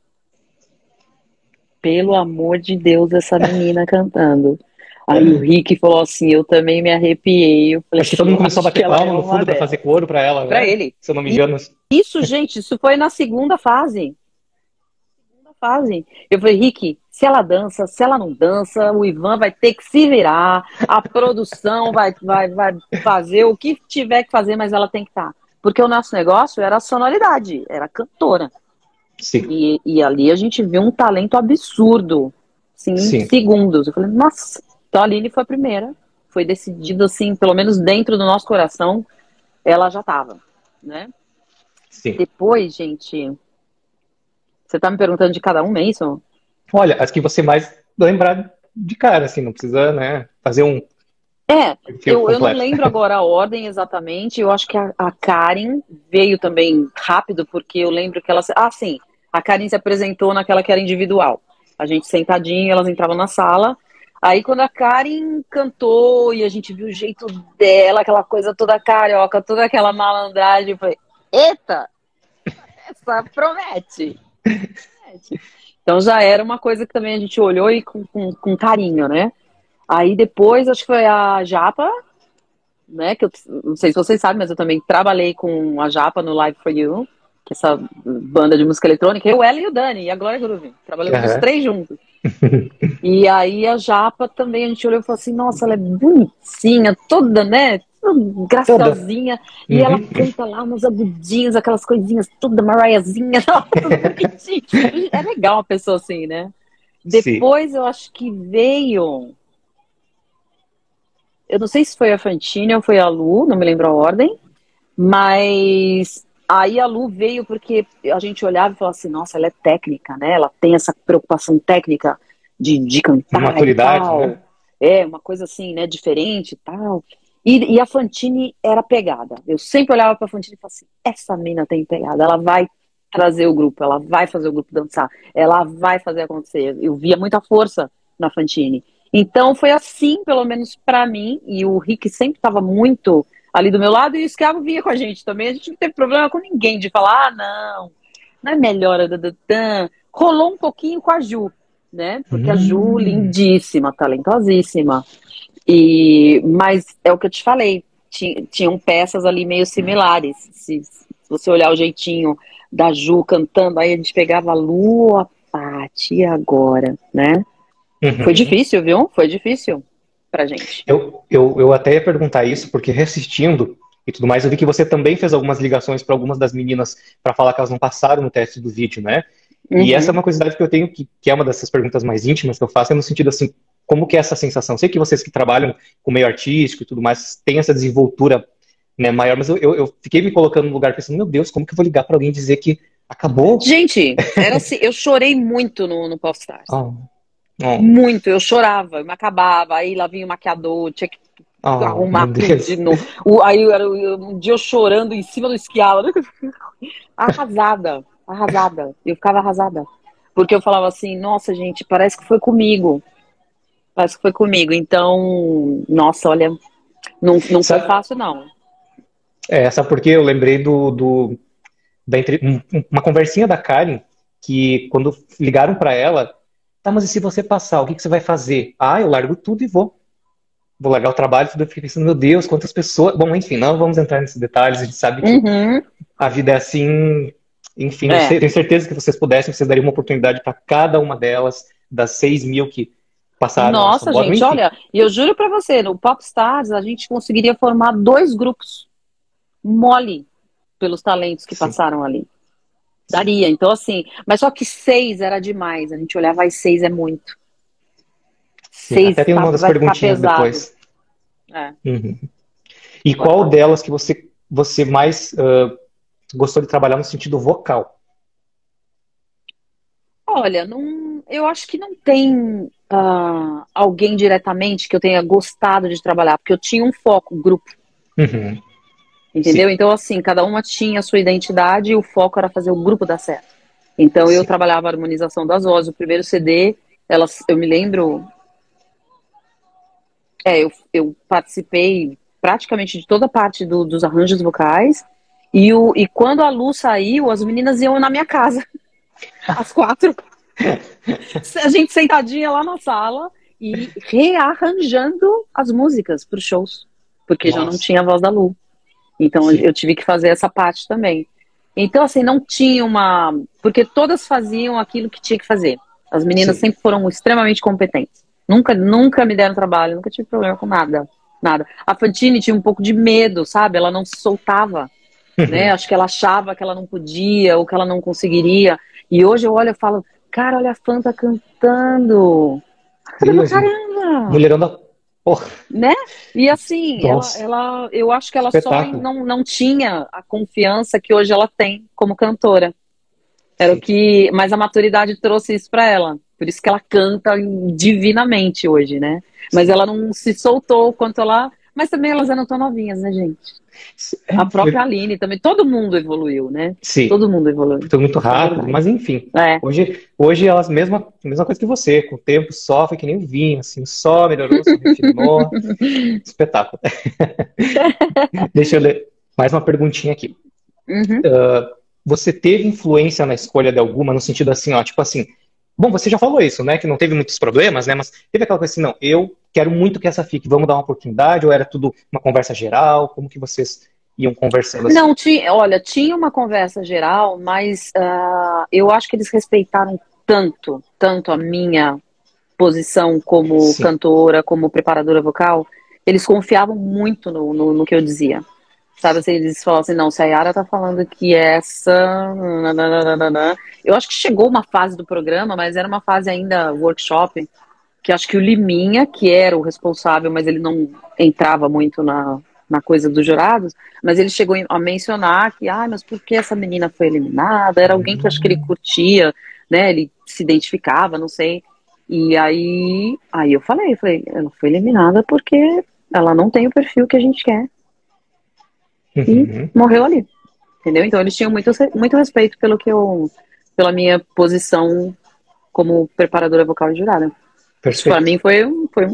pelo amor de Deus, essa menina cantando. Aí o Rick falou assim, eu também me arrepiei. Eu falei Acho que todo assim, mundo eu começou a acho que bater ela palma é no uma fundo para fazer delas. coro para ela, Pra né? ele. Se eu não me E engano. isso, gente, isso foi na segunda fase. Fase. Eu falei, Rick, se ela dança, se ela não dança, o Ivan vai ter que se virar, a produção vai fazer o que tiver que fazer, mas ela tem que estar. Porque o nosso negócio era a sonoridade, era a cantora. Sim, E ali a gente viu um talento absurdo, assim, em sim, segundos. Eu falei, nossa, então a Aline foi a primeira. Foi decidido, assim, pelo menos dentro do nosso coração, ela já estava, né? sim. Depois, gente, você tá me perguntando de cada um, é isso? Olha, as que você mais lembrar de cara, assim, não precisa, né, fazer um É, perfil eu não completo. lembro agora a ordem exatamente. Eu acho que a Karen veio também rápido, porque eu lembro que ela. Ah, sim, a Karen se apresentou naquela que era individual. A gente sentadinho, elas entravam na sala. Aí quando a Karen cantou e a gente viu o jeito dela, aquela coisa toda carioca, toda aquela malandragem, eu falei: eita, essa promete. Então já era uma coisa que também a gente olhou e com carinho, né? Aí depois, acho que foi a Japa, né? Que eu não sei se vocês sabem, mas eu também trabalhei com a Japa no Live for You, que é essa banda de música eletrônica. Eu, ela e o Dani, e a Glória Groove. Trabalhamos os Aham. três juntos. E aí a Japa também, a gente olhou e falou assim, nossa, ela é bonitinha, toda, né? Toda Toda. graciosinha. E ela Uhum. canta lá umas agudinhas, aquelas coisinhas, toda Mariahzinha, tudo bonitinho. É legal uma pessoa assim, né? Sim. Depois eu acho que veio. Eu não sei se foi a Fantine ou foi a Lu, não me lembro a ordem, mas aí a Lu veio porque a gente olhava e falava assim, nossa, ela é técnica, né? Ela tem essa preocupação técnica de cantar e Maturidade, tal. né? É, uma coisa assim, né, diferente e tal. E a Fantine era pegada. Eu sempre olhava pra Fantine e falava assim, essa mina tem pegada, ela vai trazer o grupo, ela vai fazer o grupo dançar, ela vai fazer acontecer. Eu via muita força na Fantine. Então foi assim, pelo menos pra mim, e o Rick sempre estava muito ali do meu lado e o Escravo vinha com a gente também. A gente não teve problema com ninguém de falar, ah, não é melhor. Rolou um pouquinho com a Ju, né? Porque a Ju, Hum. lindíssima, talentosíssima. Mas é o que eu te falei, tinham peças ali meio similares. Se você olhar o jeitinho da Ju cantando, aí a gente pegava a Lua, Paty, e agora, né? Foi Uhum. difícil, viu? Foi difícil pra gente. Eu até ia perguntar isso, porque reassistindo e tudo mais, eu vi que você também fez algumas ligações para algumas das meninas para falar que elas não passaram no teste do vídeo, né? E essa é Uhum. uma curiosidade que eu tenho, que é uma dessas perguntas mais íntimas que eu faço, é no sentido assim, como que é essa sensação? Sei que vocês que trabalham com meio artístico e tudo mais, têm essa desenvoltura, né, maior, mas eu fiquei me colocando no lugar pensando, meu Deus, como que eu vou ligar para alguém e dizer que acabou? Gente, era assim, eu chorei muito no Popstars. Oh, oh, Muito, eu chorava, eu me acabava, aí lá vinha o maquiador, tinha que oh, arrumar meu tudo de Deus. novo. Aí um dia eu chorando em cima do esquiador, arrasada, arrasada. Eu ficava arrasada. Porque eu falava assim, nossa, gente, parece que foi comigo. Parece que foi comigo. Então, nossa, olha, não foi Sabe, fácil, não. sabe por quê? Eu lembrei uma conversinha da Karen, que quando ligaram para ela, tá, mas e se você passar, o que que você vai fazer? Ah, eu largo tudo e vou largar o trabalho, tudo. Eu fiquei pensando, meu Deus, quantas pessoas. Bom, enfim, não vamos entrar nesses detalhes. A gente sabe que Uhum. a vida é assim. Enfim, É. tenho certeza que vocês pudessem, vocês dariam uma oportunidade para cada uma delas, das 6.000 que passaram na sua Nossa, borda. gente, Enfim, olha, e eu juro pra você, no Popstars a gente conseguiria formar dois grupos mole pelos talentos que sim, passaram ali. sim, Daria, então assim, mas só que seis era demais. A gente olhava e seis é muito. sim. Até Seis tem uma das vai ficar perguntinhas pesado. depois. É, Uhum. E pode qual falar. delas que você mais gostou de trabalhar no sentido vocal? Olha, não, eu acho que não tem alguém diretamente que eu tenha gostado de trabalhar, porque eu tinha um foco, um grupo, Uhum. entendeu? Sim, Então, assim, cada uma tinha a sua identidade e o foco era fazer o grupo dar certo. Então, eu sim. trabalhava a harmonização das vozes. O primeiro CD, eu me lembro, eu participei praticamente de toda a parte dos arranjos vocais. E quando a Lu saiu, as meninas iam na minha casa, as quatro. A gente sentadinha lá na sala e rearranjando as músicas para os shows, porque já não Nossa, tinha a voz da Lu. Então sim, eu tive que fazer essa parte também. Então, assim, não tinha uma. Porque todas faziam aquilo que tinha que fazer. As meninas sim. sempre foram extremamente competentes. Nunca me deram trabalho, nunca tive problema com nada. Nada. A Fantine tinha um pouco de medo, sabe? Ela não se soltava, né? Uhum. Acho que ela achava que ela não podia ou que ela não conseguiria. E hoje eu olho e falo, cara, olha a Fanta cantando. Canta pra Deus, caramba, mulherão da porra. né? E assim, Nossa, eu acho que ela só espetáculo. não tinha a confiança que hoje ela tem como cantora. Era o Sim. que, mas a maturidade trouxe isso pra ela. Por isso que ela canta divinamente hoje, né? Mas Sim. ela não se soltou o quanto ela. Mas também elas eram tão novinhas, né, gente? A própria Foi, Aline também. Todo mundo evoluiu, né? sim, Todo mundo evoluiu. foi muito Isso é rápido, verdade. mas enfim. É. Hoje elas mesma coisa que você, com o tempo sofre que nem o vinho, assim, só melhorou, só refinou. Espetáculo. Deixa eu ler mais uma perguntinha aqui. Uhum. Você teve influência na escolha de alguma, no sentido assim, ó, tipo assim, bom, você já falou isso, né, que não teve muitos problemas, né, mas teve aquela coisa assim, não, eu quero muito que essa fique, vamos dar uma oportunidade, ou era tudo uma conversa geral, como que vocês iam conversando assim? Não, olha, tinha uma conversa geral, mas eu acho que eles respeitaram tanto a minha posição como Sim. cantora, como preparadora vocal, eles confiavam muito no que eu dizia. Sabe, assim, eles falavam assim, não, se a Yara tá falando que essa... nananana. Eu acho que chegou uma fase do programa, mas era uma fase ainda workshop, que acho que o Liminha, que era o responsável, mas ele não entrava muito na coisa dos jurados, mas ele chegou a mencionar que, mas por que essa menina foi eliminada? Era alguém que acho que ele Hum, curtia, né? Ele se identificava, não sei. E aí eu falei, ela foi eliminada porque ela não tem o perfil que a gente quer. E uhum, morreu ali, entendeu? Então eles tinham muito respeito pela minha posição como preparadora vocal e jurada. Isso para perfeito. mim foi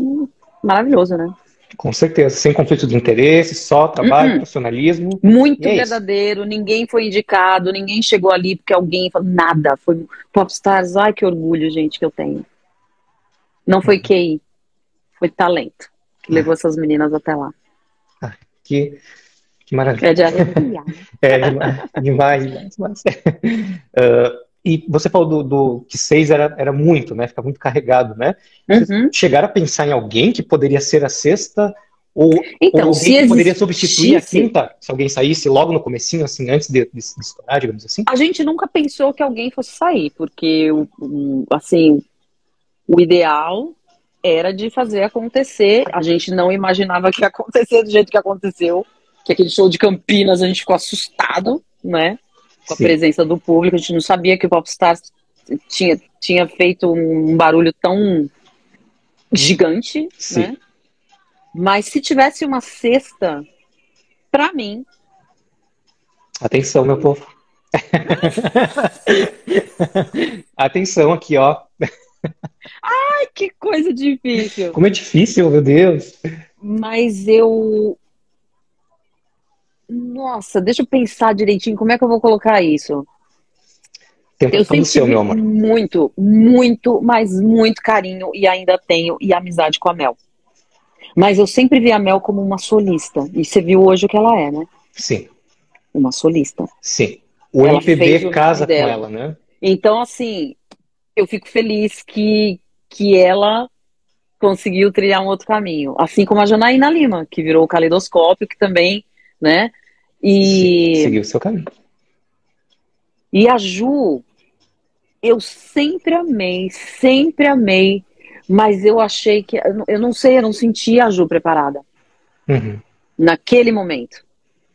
maravilhoso, né? Com certeza, sem conflito de interesse, só trabalho, Uh-uh. profissionalismo, e Muito é isso. verdadeiro, ninguém foi indicado, ninguém chegou ali porque alguém falou nada. Foi Popstars, ai que orgulho, gente, que eu tenho. Não foi Uhum. QI, foi talento que levou Ah, essas meninas até lá. ah, que maravilha. É de arrepiar. É demais, demais, demais. E você falou que 6 era muito, né? Fica muito carregado, né? Vocês Uhum. chegaram a pensar em alguém que poderia ser a sexta? Ou Então, alguém se que poderia substituir a existisse, quinta, se alguém saísse logo no comecinho, assim, antes de estourar, digamos assim? a gente nunca pensou que alguém fosse sair, porque, assim, o ideal era de fazer acontecer. A gente não imaginava que ia acontecer do jeito que aconteceu, que aquele show de Campinas a gente ficou assustado, né? Com a Sim, presença do público. A gente não sabia que o Popstars tinha feito um barulho tão gigante, sim. né? Mas se tivesse uma sexta, pra mim, Atenção, meu povo. Atenção aqui, ó. ai, que coisa difícil. Como é difícil, meu Deus. Mas nossa, deixa eu pensar direitinho como é que eu vou colocar isso. Tempo é Eu todo sempre seu, meu tive amor. muito, muito, mas muito carinho e ainda tenho e amizade com a Mel. Mas eu sempre vi a Mel como uma solista. E você viu hoje o que ela é, né? Sim, Uma solista. sim. O Ela fez MPB o nome casa com dela. ela, né? Então, assim, eu fico feliz que ela conseguiu trilhar um outro caminho. Assim como a Janaína Lima, que virou o Caleidoscópio, que também, né? Sim, E, seguiu o seu caminho. e a Ju, eu sempre amei, mas eu achei que, eu não sei, eu não sentia a Ju preparada Uhum. naquele momento.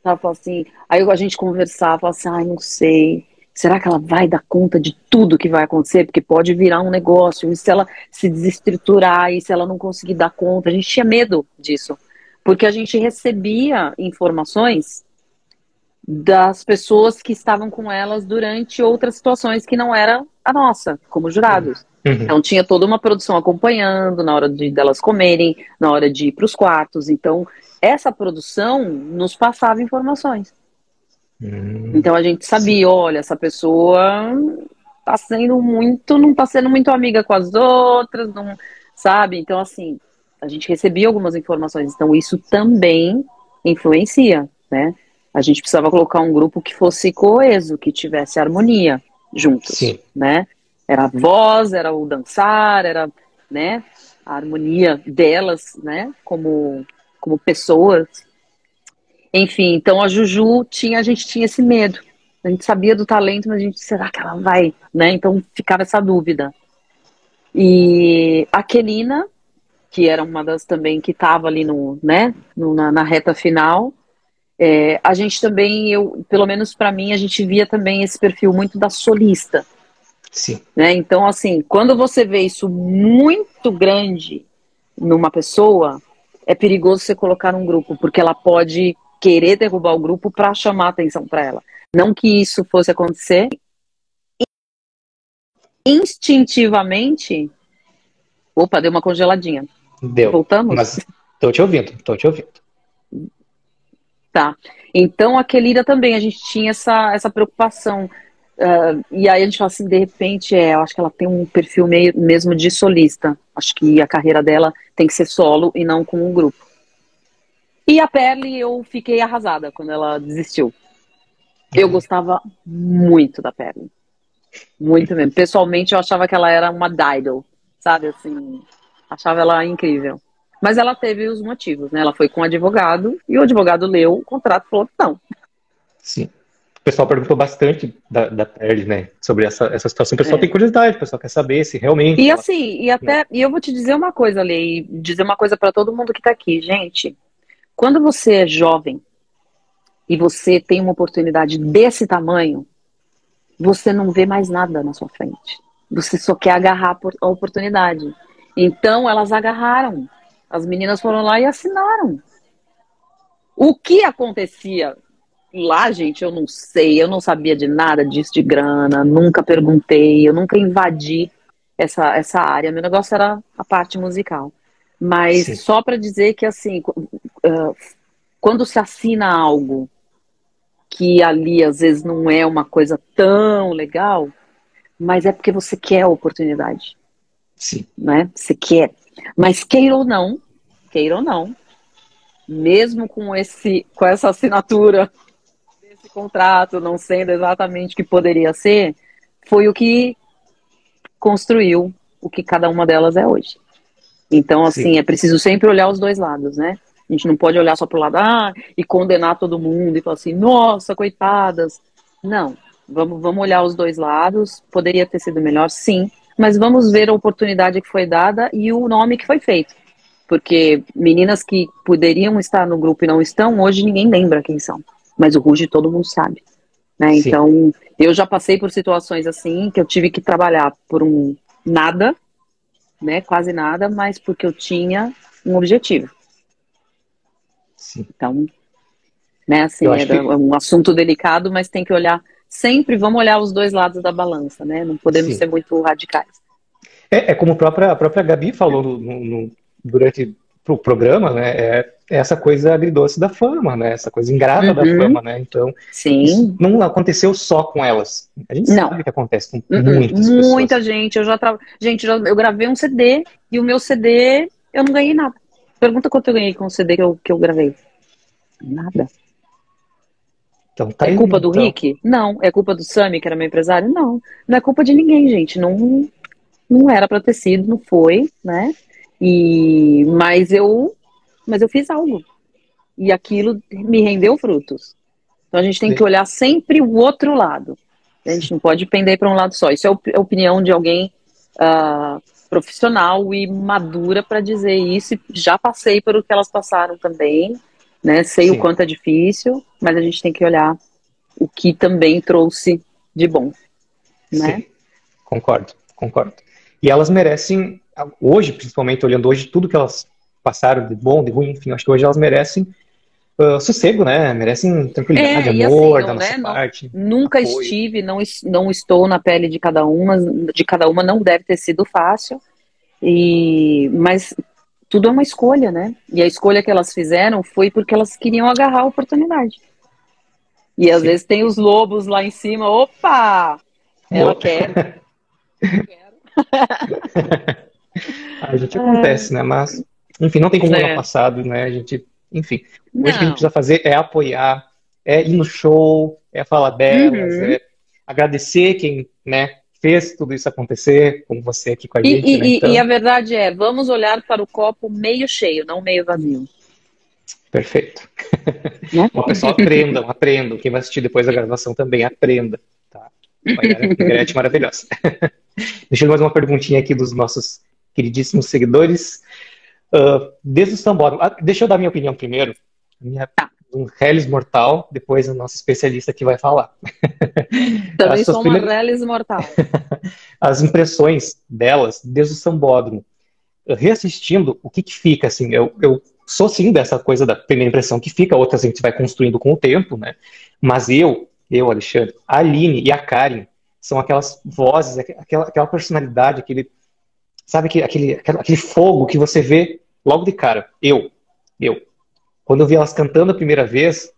Tava assim, aí a gente conversava, falava assim, ai, não sei, será que ela vai dar conta de tudo que vai acontecer? Porque pode virar um negócio, e se ela se desestruturar, e se ela não conseguir dar conta? A gente tinha medo disso, porque a gente recebia informações das pessoas que estavam com elas durante outras situações que não era a nossa, como Uhum. jurados. Uhum. Então tinha toda uma produção acompanhando na hora delas comerem, na hora de ir para os quartos. Então essa produção nos passava informações. Então a gente Sim, sabia, olha, essa pessoa tá sendo muito, não tá sendo muito amiga com as outras, não, sabe? Então assim, a gente recebia algumas informações. Então isso também influencia, né? A gente precisava colocar um grupo que fosse coeso, que tivesse harmonia juntos, sim, né? Era a voz, era o dançar, era, né, a harmonia delas, né, como pessoas. Enfim, então a Juju tinha, a gente tinha esse medo. A gente sabia do talento, mas a gente, será que ela vai, né? Então ficava essa dúvida. E a Kelina, que era uma das também que estava ali no, né, na reta final, a gente também, eu, pelo menos para mim, a gente via também esse perfil muito da solista, sim. né? Então, assim, quando você vê isso muito grande numa pessoa, é perigoso você colocar num grupo, porque ela pode querer derrubar o grupo para chamar atenção para ela. Não que isso fosse acontecer. Instintivamente, opa, deu uma congeladinha. Deu. Voltamos? Mas tô te ouvindo, tô te ouvindo. Tá. Então, a Kelira também, a gente tinha essa preocupação. E aí a gente fala assim, de repente, eu acho que ela tem um perfil meio, mesmo de solista. Acho que a carreira dela tem que ser solo e não com um grupo. E a Perle, eu fiquei arrasada quando ela desistiu. Eu gostava muito da Perle. Muito mesmo. Pessoalmente, eu achava que ela era uma idol, sabe? Assim, achava ela incrível. Mas ela teve os motivos, né? Ela foi com um advogado e o advogado leu o contrato e falou: não. Sim. O pessoal perguntou bastante da Perle, né? Sobre essa situação. O pessoal tem É. curiosidade, o pessoal quer saber se realmente E ela. assim, Né? e eu vou te dizer uma coisa, Lei, e dizer uma coisa para todo mundo que tá aqui, gente. Quando você é jovem e você tem uma oportunidade desse tamanho, você não vê mais nada na sua frente. Você só quer agarrar a oportunidade. Então, elas agarraram. As meninas foram lá e assinaram. O que acontecia lá, gente, eu não sei. Eu não sabia de nada disso de grana. Nunca perguntei. Eu nunca invadi essa área. Meu negócio era a parte musical. Mas Sim, só para dizer que, assim, quando se assina algo que ali às vezes não é uma coisa tão legal, mas é porque você quer a oportunidade, sim, né? Você quer. Mas queira ou não, mesmo com essa assinatura desse contrato não sendo exatamente o que poderia ser, foi o que construiu o que cada uma delas é hoje. Então, sim. assim, é preciso sempre olhar os dois lados, né? A gente não pode olhar só pro lado, e condenar todo mundo e falar assim, nossa, coitadas. Não, vamos olhar os dois lados. Poderia ter sido melhor, sim, mas vamos ver a oportunidade que foi dada e o nome que foi feito. Porque meninas que poderiam estar no grupo e não estão, hoje ninguém lembra quem são. Mas o Ruge todo mundo sabe. Né? Então, eu já passei por situações assim, que eu tive que trabalhar por um nada, né? Quase nada, mas porque eu tinha um objetivo. Sim. Então, né, assim, é um assunto delicado, mas tem que olhar, sempre vamos olhar os dois lados da balança, né? Não podemos ser muito radicais. Como a própria Gabi falou durante o programa, né? É essa coisa agridoce da fama, né? Essa coisa ingrata da fama, né? Então, isso não aconteceu só com elas. A gente sabe o que acontece com muitas pessoas. Muita gente. Eu gravei um CD e o meu CD eu não ganhei nada. Pergunta quanto eu ganhei com o CD que eu gravei. Nada. Então, tá é culpa do Rick? Não. É culpa do Sami, que era meu empresário? Não. Não é culpa de ninguém, gente. Não era pra ter sido, não foi, né? Mas eu fiz algo. E aquilo me rendeu frutos. Então a gente tem que olhar sempre o outro lado. A gente não pode pender para um lado só. Isso é a opinião de alguém profissional e madura para dizer isso. Já passei por o que elas passaram também, né? Sei o quanto é difícil, mas a gente tem que olhar o que também trouxe de bom, né? Sim, concordo. E elas merecem, hoje, principalmente olhando hoje, tudo que elas passaram de bom, de ruim, enfim, acho que hoje elas merecem sossego, né? Merecem tranquilidade, amor assim, da nossa parte. Nunca estive, não estou na pele de cada uma não deve ter sido fácil, mas tudo é uma escolha, né? E a escolha que elas fizeram foi porque elas queriam agarrar a oportunidade. E às vezes tem os lobos lá em cima, opa! Ela quer. A gente acontece, né? Mas, enfim, não tem como olhar o passado, né? A gente, enfim, hoje o que a gente precisa fazer é apoiar, é ir no show, é falar delas, é agradecer quem, né, fez tudo isso acontecer, como você aqui com a gente, né? Então... E a verdade é, vamos olhar para o copo meio cheio, não meio vazio. Perfeito. Né? Bom, pessoal, aprendam. Quem vai assistir depois da gravação também, aprenda. Tá? Margarete maravilhosa. Deixa eu mais uma perguntinha aqui dos nossos queridíssimos seguidores. Desde o Sambódromo. Deixa eu dar minha opinião primeiro. Um Reles mortal, depois o nosso especialista que vai falar. Também sou uma Reles mortal. As impressões delas desde o Sambódromo. Reassistindo, o que fica, assim, eu sou sim dessa coisa da primeira impressão que fica, outras a gente vai construindo com o tempo, né? Mas eu, Alexandre, a Aline e a Karen são aquelas vozes, aquela personalidade, aquele fogo que você vê logo de cara. Quando eu vi elas cantando a primeira vez,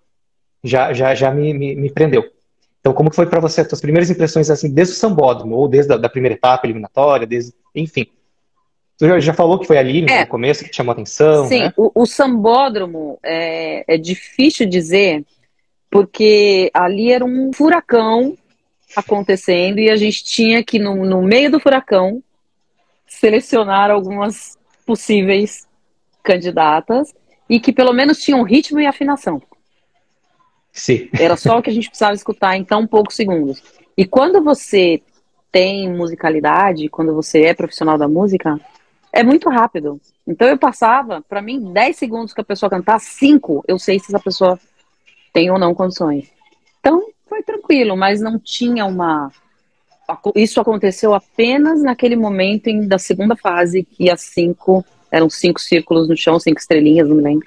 já me prendeu. Então, como que foi para você as suas primeiras impressões, assim, desde o Sambódromo, ou desde a primeira etapa eliminatória, enfim? Você já falou que foi ali no começo que te chamou a atenção, sim, né? O Sambódromo é difícil dizer, porque ali era um furacão acontecendo e a gente tinha que, no meio do furacão, selecionar algumas possíveis candidatas e que pelo menos tinham ritmo e afinação. Sim. Era só o que a gente precisava escutar em tão poucos segundos. E quando você tem musicalidade, quando você é profissional da música, é muito rápido. Então eu passava, para mim, 10 segundos que a pessoa cantar, 5, eu sei se essa pessoa tem ou não condições. Então foi tranquilo, mas não tinha isso aconteceu apenas naquele momento da segunda fase, que eram 5 círculos no chão, 5 estrelinhas, não me lembro.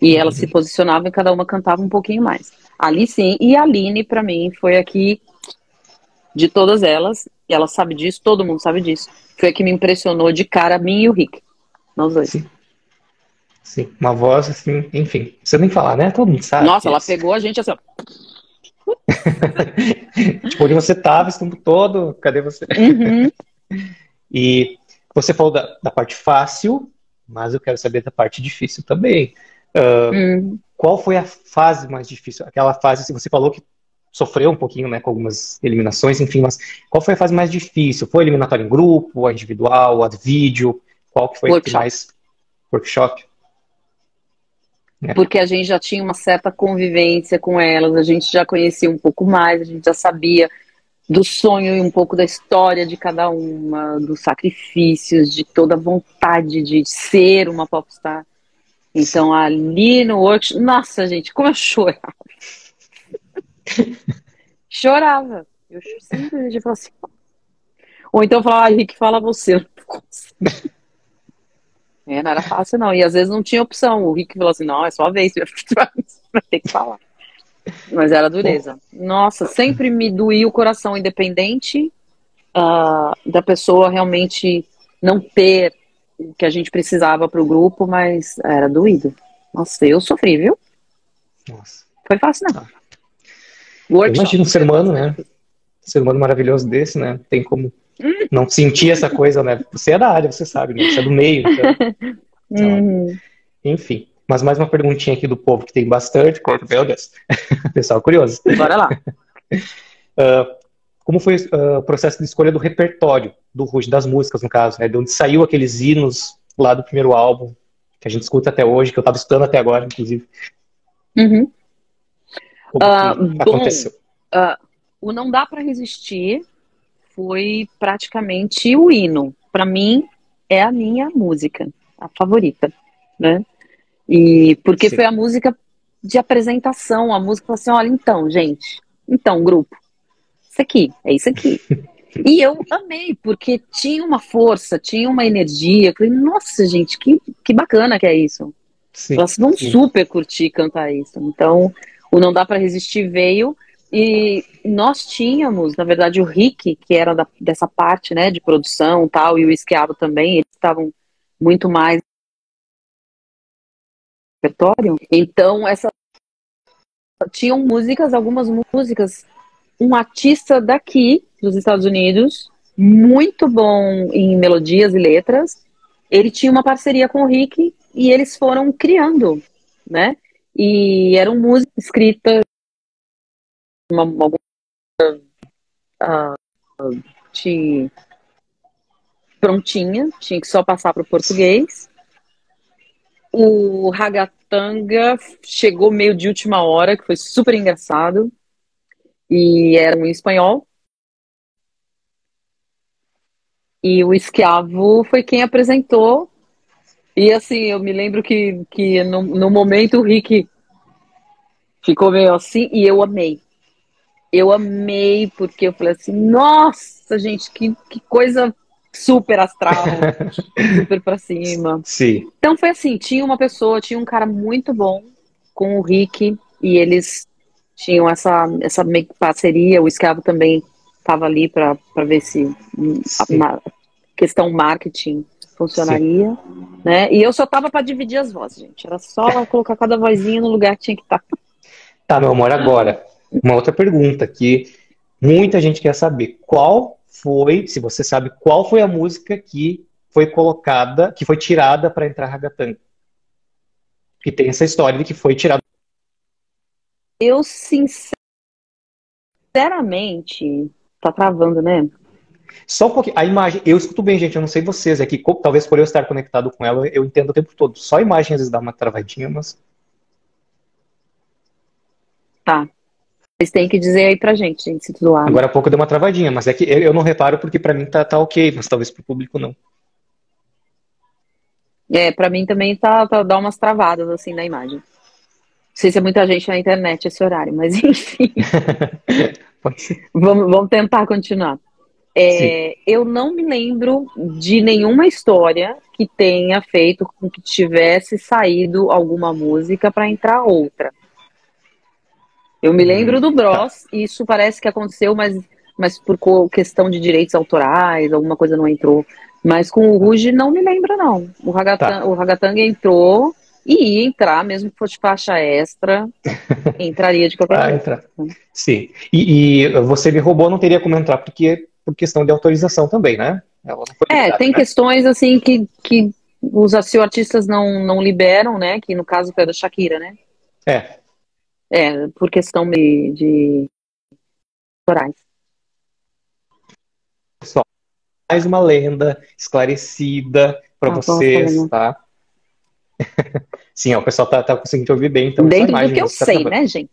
E elas se posicionavam e cada uma cantava um pouquinho mais. Ali sim, e a Aline, pra mim, foi aqui de todas elas, e ela sabe disso, todo mundo sabe disso. Foi a que me impressionou de cara, a mim e o Rick. Nós dois. Sim, uma voz assim, enfim. Não precisa nem falar, né? Todo mundo sabe. Nossa, ela pegou a gente assim, ó. Tipo, onde você tava esse tempo todo, cadê você? E você falou da parte fácil, mas eu quero saber da parte difícil também. Qual foi a fase mais difícil? Aquela fase, se você falou que sofreu um pouquinho, né, com algumas eliminações, enfim, mas qual foi a fase mais difícil? Foi a eliminatória em grupo, a individual, a de vídeo? Qual que foi a mais workshop? porque a gente já tinha uma certa convivência com elas, a gente já conhecia um pouco mais, a gente já sabia do sonho e um pouco da história de cada uma, dos sacrifícios, de toda a vontade de ser uma popstar. Então, ali no workshop, nossa, gente, como eu chorava. Chorava. Eu simplesmente falava assim. Ou então eu falava, Rick, fala você. Eu não consigo. Não era fácil, não. E às vezes não tinha opção. O Rick falou assim, não, é só a vez, vai ter que falar. Mas era dureza. Nossa, sempre me doía o coração, independente da pessoa realmente não ter o que a gente precisava para o grupo, mas era doído. Nossa, eu sofri, viu? Nossa. Foi fácil, não. Eu imagino um ser humano, né? Um ser humano maravilhoso desse, né? Tem como não sentir essa coisa, né? Você é da área, você sabe, né? Você é do meio, então. Enfim. Mas mais uma perguntinha aqui do povo, que tem bastante coisa. Meu Deus. Pessoal curioso. Bora lá. Como foi o processo de escolha do repertório do Ruge, das músicas, no caso, né? De onde saiu aqueles hinos lá do primeiro álbum, que a gente escuta até hoje, que eu estava escutando até agora, inclusive. Uhum. Como que aconteceu? O Não Dá Pra Resistir foi praticamente o hino. Para mim, é a minha música, a favorita, né? E porque Sim. foi a música de apresentação, a música assim, olha, então, gente, então, grupo, isso aqui, é isso aqui. E eu amei, porque tinha uma força, tinha uma energia. Eu falei, nossa, gente, que bacana que é isso. Sim, Elas vão sim. super curtir cantar isso. Então, o Não Dá Pra Resistir veio e nós tínhamos, na verdade, o Rick, que era dessa parte, né, de produção e tal, e o Esquiavo também, eles estavam muito mais no repertório. Então, tinham músicas, algumas músicas, um artista daqui, dos Estados Unidos, muito bom em melodias e letras. Ele tinha uma parceria com o Rick e eles foram criando, né? E eram músicas escritas prontinha, tinha que só passar para o português. O Ragatanga chegou meio de última hora, que foi super engraçado, e era em espanhol. E o Esquiavo foi quem apresentou. E assim, eu me lembro que no momento o Rick ficou meio assim, e eu amei. Eu amei, porque eu falei assim, nossa, gente, que coisa super astral, super pra cima. Sim. Então foi assim, tinha um cara muito bom com o Rick, e eles tinham essa meio que parceria, o Escravo também estava ali para ver se na questão marketing funcionaria, né? E eu só tava para dividir as vozes, gente. Era só colocar cada vozinha no lugar que tinha que estar. Tá, meu amor, agora, uma outra pergunta que muita gente quer saber. Qual foi, se você sabe, qual foi a música que foi colocada, que foi tirada para entrar Ragatanga? Que tem essa história de que foi tirada. Eu, sinceramente, tá travando, né? Só um pouquinho. A imagem, eu escuto bem, gente, eu não sei vocês aqui, talvez por eu estar conectado com ela, eu entendo o tempo todo. Só a imagem às vezes dá uma travadinha, mas. Tá. Vocês têm que dizer aí pra gente se tudo lá. Agora há pouco deu uma travadinha, mas é que eu não reparo porque para mim tá ok, mas talvez pro público não. Pra mim também dá umas travadas assim na imagem. Não sei se é muita gente na internet esse horário, mas enfim. Pode ser. Vamos tentar continuar. Sim. Eu não me lembro de nenhuma história que tenha feito com que tivesse saído alguma música para entrar outra. Eu me lembro do Tá. Bros, e isso parece que aconteceu, mas por questão de direitos autorais, alguma coisa não entrou. Mas com o Ruge não me lembro, não. O Tá. Ragatanga entrou e ia entrar, mesmo que fosse faixa extra, entraria de qualquer Vai jeito. entrar. Sim. E você me roubou, não teria como entrar porque por questão de autorização também, né? Ela não foi liberada, Tem né? questões assim que se os artistas não liberam, né? Que no caso foi da Shakira, né? É. Por questão de autorais. Só mais uma lenda esclarecida para Tá, vamos vocês, falando. tá? Sim, ó, o pessoal tá conseguindo te ouvir bem, então só Dentro do que imagem eu você tá sei, travando. né, gente?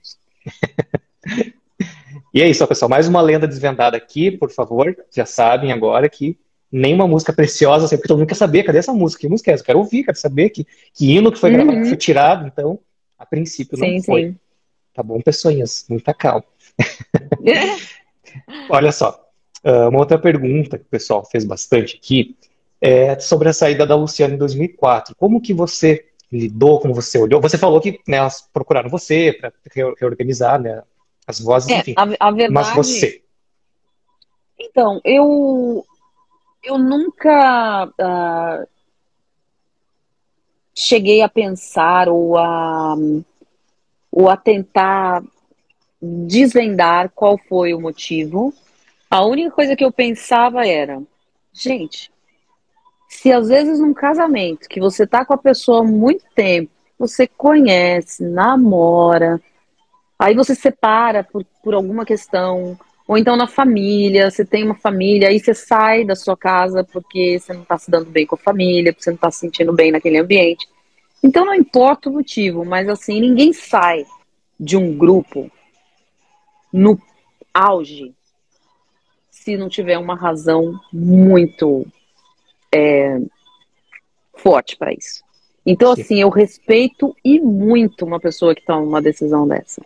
E é isso, ó, pessoal. Mais uma lenda desvendada aqui, por favor. Já sabem agora que nenhuma música preciosa, sempre todo mundo quer saber, cadê essa música? Que música é essa? Eu quero ouvir, quero saber que hino que foi gravado, que foi Uhum. tirado. Então, a princípio não Sim, foi. sim. Tá bom, pessoinhas? Muita calma. Olha só, uma outra pergunta que o pessoal fez bastante aqui é sobre a saída da Luciana em 2004. Como que você lidou, como você olhou? Você falou que, né, elas procuraram você para reorganizar, né, as vozes, É, enfim. a Mas verdade. você, Então, eu nunca cheguei a pensar ou a tentar desvendar qual foi o motivo. A única coisa que eu pensava era, gente, se às vezes num casamento que você tá com a pessoa há muito tempo, você conhece, namora, aí você separa por alguma questão, ou então na família, você tem uma família, aí você sai da sua casa porque você não tá se dando bem com a família, porque você não tá se sentindo bem naquele ambiente. Então não importa o motivo, mas assim, ninguém sai de um grupo no auge se não tiver uma razão muito forte para isso. Então, sim, assim, eu respeito e muito uma pessoa que toma uma decisão dessa.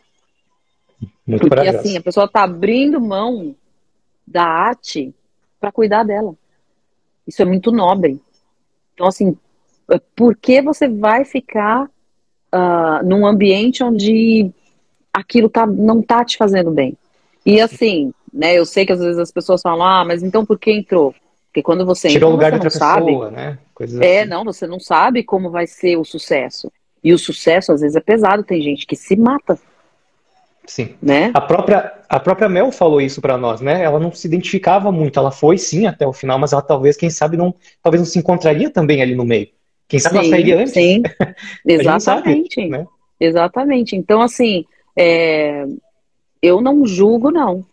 muito Porque, assim, a corajosa. pessoa tá abrindo mão da arte para cuidar dela. Isso é muito nobre. Então, assim, por que você vai ficar num ambiente onde aquilo não tá te fazendo bem? E, assim, né, eu sei que às vezes as pessoas falam, ah, mas então por que entrou? Porque quando você Tirou entra, o lugar de você não outra sabe. pessoa, né? Coisas assim. Não, você não sabe como vai ser o sucesso. E o sucesso, às vezes, é pesado. Tem gente que se mata, Sim. né? A própria Mel falou isso pra nós, né? Ela não se identificava muito. Ela foi sim até o final, mas ela talvez, quem sabe, talvez não se encontraria também ali no meio. Quem sabe ela Sim, sairia antes? sim, A gente não sabe, exatamente. né? Exatamente. Então, assim, é, eu não julgo, não.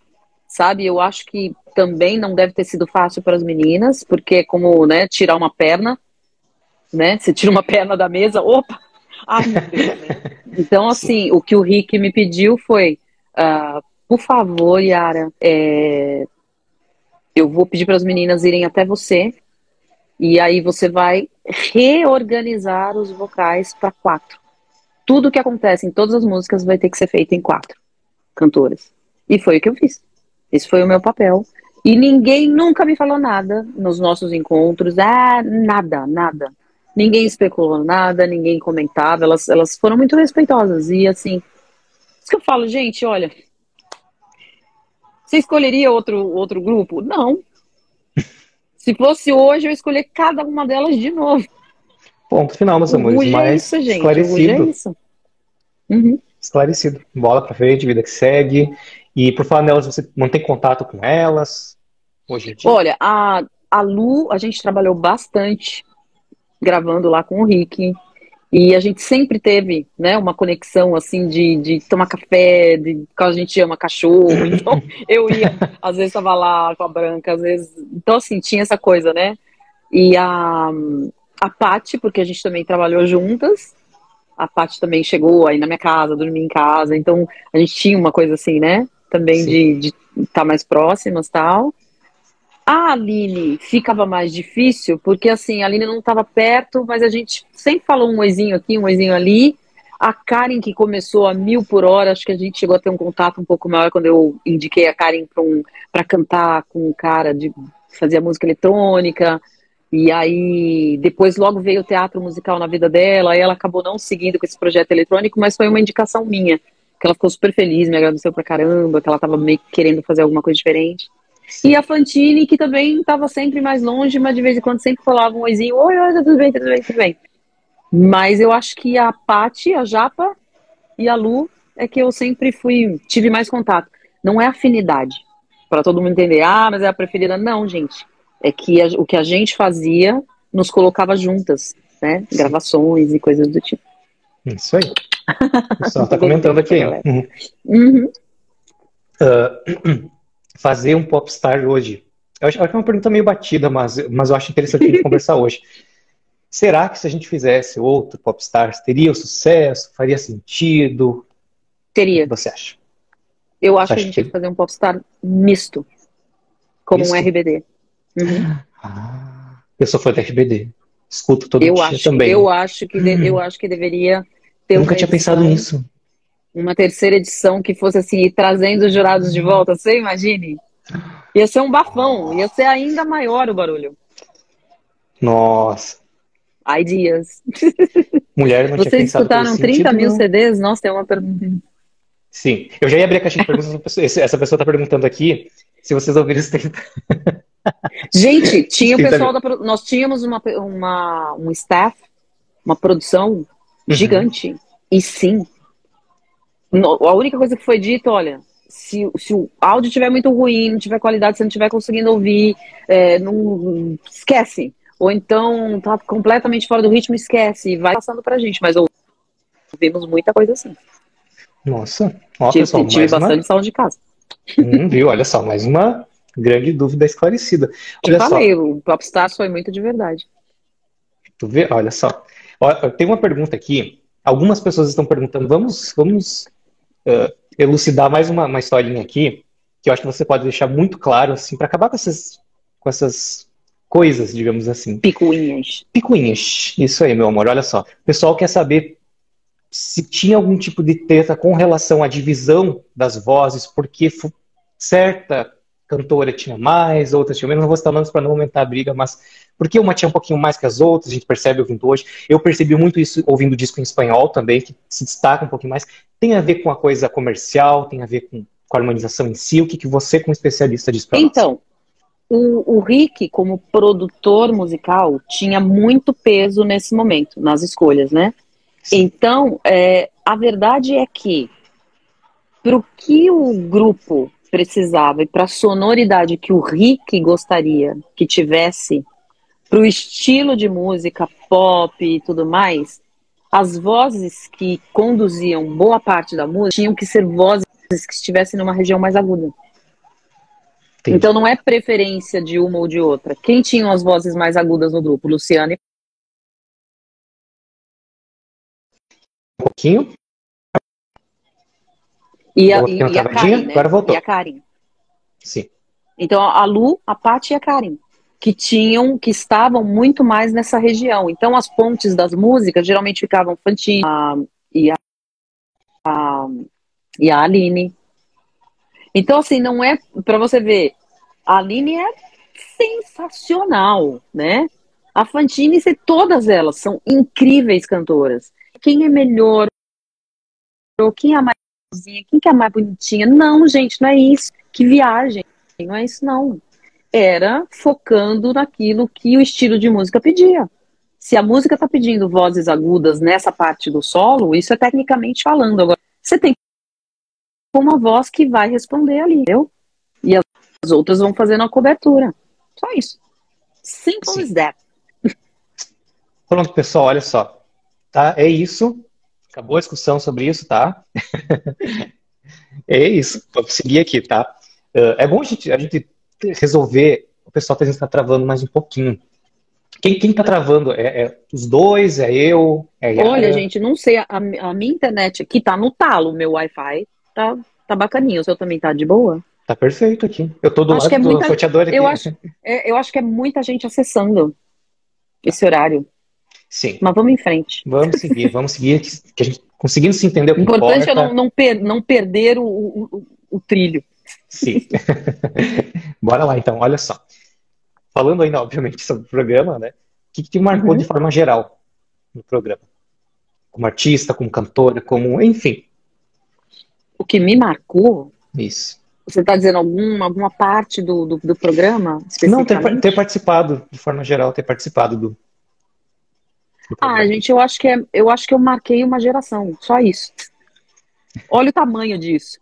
Sabe? Eu acho que também não deve ter sido fácil para as meninas, porque é como, né, tirar uma perna, né? Você tira uma perna da mesa, opa! Ai, meu Deus, né? Então, Sim. assim, o que o Rick me pediu foi, por favor, Yara, eu vou pedir para as meninas irem até você e aí você vai reorganizar os vocais para quatro. Tudo que acontece em todas as músicas vai ter que ser feito em quatro cantoras. E foi o que eu fiz. Esse foi o meu papel. E ninguém nunca me falou nada nos nossos encontros. Nada, nada. Ninguém especulou nada, ninguém comentava. Elas foram muito respeitosas. E assim, isso que eu falo, gente, olha, você escolheria outro grupo? Não. Se fosse hoje, eu escolher cada uma delas de novo. Ponto final, meus O amores. Ruge é Mas isso, gente. O Ruge é esclarecido. isso. Uhum. Esclarecido. Bola pra frente, vida que segue. E por falar nelas, você mantém contato com elas hoje em dia? Olha, a Lu, a gente trabalhou bastante gravando lá com o Rick. E a gente sempre teve, né, uma conexão assim de tomar café, porque a gente ama cachorro. Então eu ia, às vezes estava lá com a Branca, às vezes. Então, assim, tinha essa coisa, né? E a Paty, porque a gente também trabalhou juntas. A Paty também chegou aí na minha casa, dormia em casa. Então a gente tinha uma coisa assim, né? Também Sim. de estar mais próximas e tal. A Aline ficava mais difícil, porque assim, a Aline não estava perto, mas a gente sempre falou um oizinho aqui, um oizinho ali. A Karen, que começou a 1.000 por hora, acho que a gente chegou a ter um contato um pouco maior quando eu indiquei a Karen para cantar com um cara de fazia música eletrônica. E aí, depois logo veio o teatro musical na vida dela, aí ela acabou não seguindo com esse projeto eletrônico, mas foi uma indicação minha, que ela ficou super feliz, me agradeceu pra caramba, que ela tava meio que querendo fazer alguma coisa diferente. E Sim. a Fantine, que também estava sempre mais longe, mas de vez em quando sempre falava um oizinho, oi, oi, tudo bem, tudo bem, tudo bem. Mas eu acho que a Paty, a Japa e a Lu é que eu sempre tive mais contato. Não é afinidade, para todo mundo entender, mas é a preferida. Não, gente. É que o que a gente fazia nos colocava juntas, né? Sim. Gravações e coisas do tipo. Isso aí. O pessoal tá Dou comentando tempo pra aqui, hein? galera. Uhum. Fazer um popstar hoje. Eu acho que é uma pergunta meio batida, mas eu acho interessante a gente conversar hoje. será que se a gente fizesse outro Popstars, teria o sucesso? Faria sentido? O que Teria. você acha? Eu Você acho que a acha gente tinha que que fazer um Popstar misto, como um isso? RBD. Uhum. Eu sou fã da RBD. Escuto todo dia também. Eu acho que deveria ter Eu nunca uma tinha pensado edição, nisso. uma terceira edição que fosse assim, ir trazendo os jurados de volta. Você imagine? Ia ser um bafão, ia ser ainda maior o barulho. Nossa, Ideas. mulher, eu não tinha Vocês pensado por esse escutaram 30 sentido, mil não. CDs? Nossa, tem uma pergunta. Sim, eu já ia abrir a caixinha de perguntas. Essa pessoa está perguntando aqui se vocês ouviram os 30, Gente, os tinha o 30 pessoal mil. da. Nós tínhamos um staff, uma produção Uhum. gigante. E sim, a única coisa que foi dito, olha, se o áudio estiver muito ruim, não tiver qualidade, você não estiver conseguindo ouvir, não, esquece. Ou então tá completamente fora do ritmo, esquece. Vai passando pra gente. Mas ouvimos muita coisa assim. Nossa, ó, pessoal, Tive mais uma. bastante saúde de casa. Viu? Olha só, mais uma grande dúvida esclarecida. Te Olha falei, só, o Popstars foi muito de verdade. tu vê? Olha só. Ó, tem uma pergunta aqui. Algumas pessoas estão perguntando. Vamos elucidar mais uma historinha aqui, que eu acho que você pode deixar muito claro, assim, para acabar com essas coisas, digamos assim. Picuinhas. Picuinhas. Isso aí, meu amor. Olha só. O pessoal quer saber se tinha algum tipo de treta com relação à divisão das vozes, porque certa cantora tinha mais, outras tinham menos. Não vou citar nomes para não aumentar a briga, mas porque uma tinha um pouquinho mais que as outras, a gente percebe ouvindo hoje. Eu percebi muito isso ouvindo disco em espanhol também, que se destaca um pouquinho mais. Tem a ver com a coisa comercial, tem a ver com a harmonização em si. O que você, como especialista, diz para nós? Então, o Rick, como produtor musical, tinha muito peso nesse momento, nas escolhas, né? Sim. Então, a verdade é que, para o que o grupo precisava e para a sonoridade que o Rick gostaria que tivesse, para o estilo de música pop e tudo mais, as vozes que conduziam boa parte da música tinham que ser vozes que estivessem numa região mais aguda. Entendi. Então não é preferência de uma ou de outra. Quem tinham as vozes mais agudas no grupo? Luciano Um pouquinho. e Deu um pouquinho a travadinha, Karen, né? agora E a voltou. Karen. Sim. Então a Lu, a Paty e a Karen, que estavam muito mais nessa região. Então as pontes das músicas geralmente ficavam Fantine e a Aline. Então assim, não é para você ver, a Aline é sensacional, né? A Fantine, todas elas são incríveis cantoras. Quem é melhor, ou quem é a mais bonzinha, quem que é a mais bonitinha? Não, gente, não é isso. Que viagem, não é isso não. Era focando naquilo que o estilo de música pedia. Se a música está pedindo vozes agudas nessa parte do solo, isso é tecnicamente falando. Agora, você tem uma voz que vai responder ali, entendeu? E as outras vão fazendo a cobertura. Só isso. Simple Sim. as that. Pronto, pessoal, olha só. Tá? É isso. Acabou a discussão sobre isso, tá? É isso. Vamos seguir aqui, tá? É bom a gente resolver. O pessoal está travando mais um pouquinho. Quem tá travando? É os dois? É eu? É a Olha, Yara? gente, não sei, a minha internet aqui tá no talo, meu Wi-Fi tá bacaninho, o seu também tá de boa? Tá perfeito aqui. Eu tô do Acho que lado é do muita, roteador aqui. eu acho que é muita gente acessando esse horário, Sim. mas vamos em frente. Vamos seguir, que a gente conseguindo se entender o O que importante é importa. não perder o trilho. Sim. Bora lá, então, olha só. Falando ainda, obviamente, sobre o programa, né? O que te marcou de Uhum. forma geral no programa? Como artista, como cantora, como... Enfim, O que me marcou, isso. você está dizendo alguma parte do programa, Não, ter especificamente? participado, de forma geral, ter participado do Ah, programa. gente, eu acho que eu marquei uma geração, só isso. Olha o tamanho disso,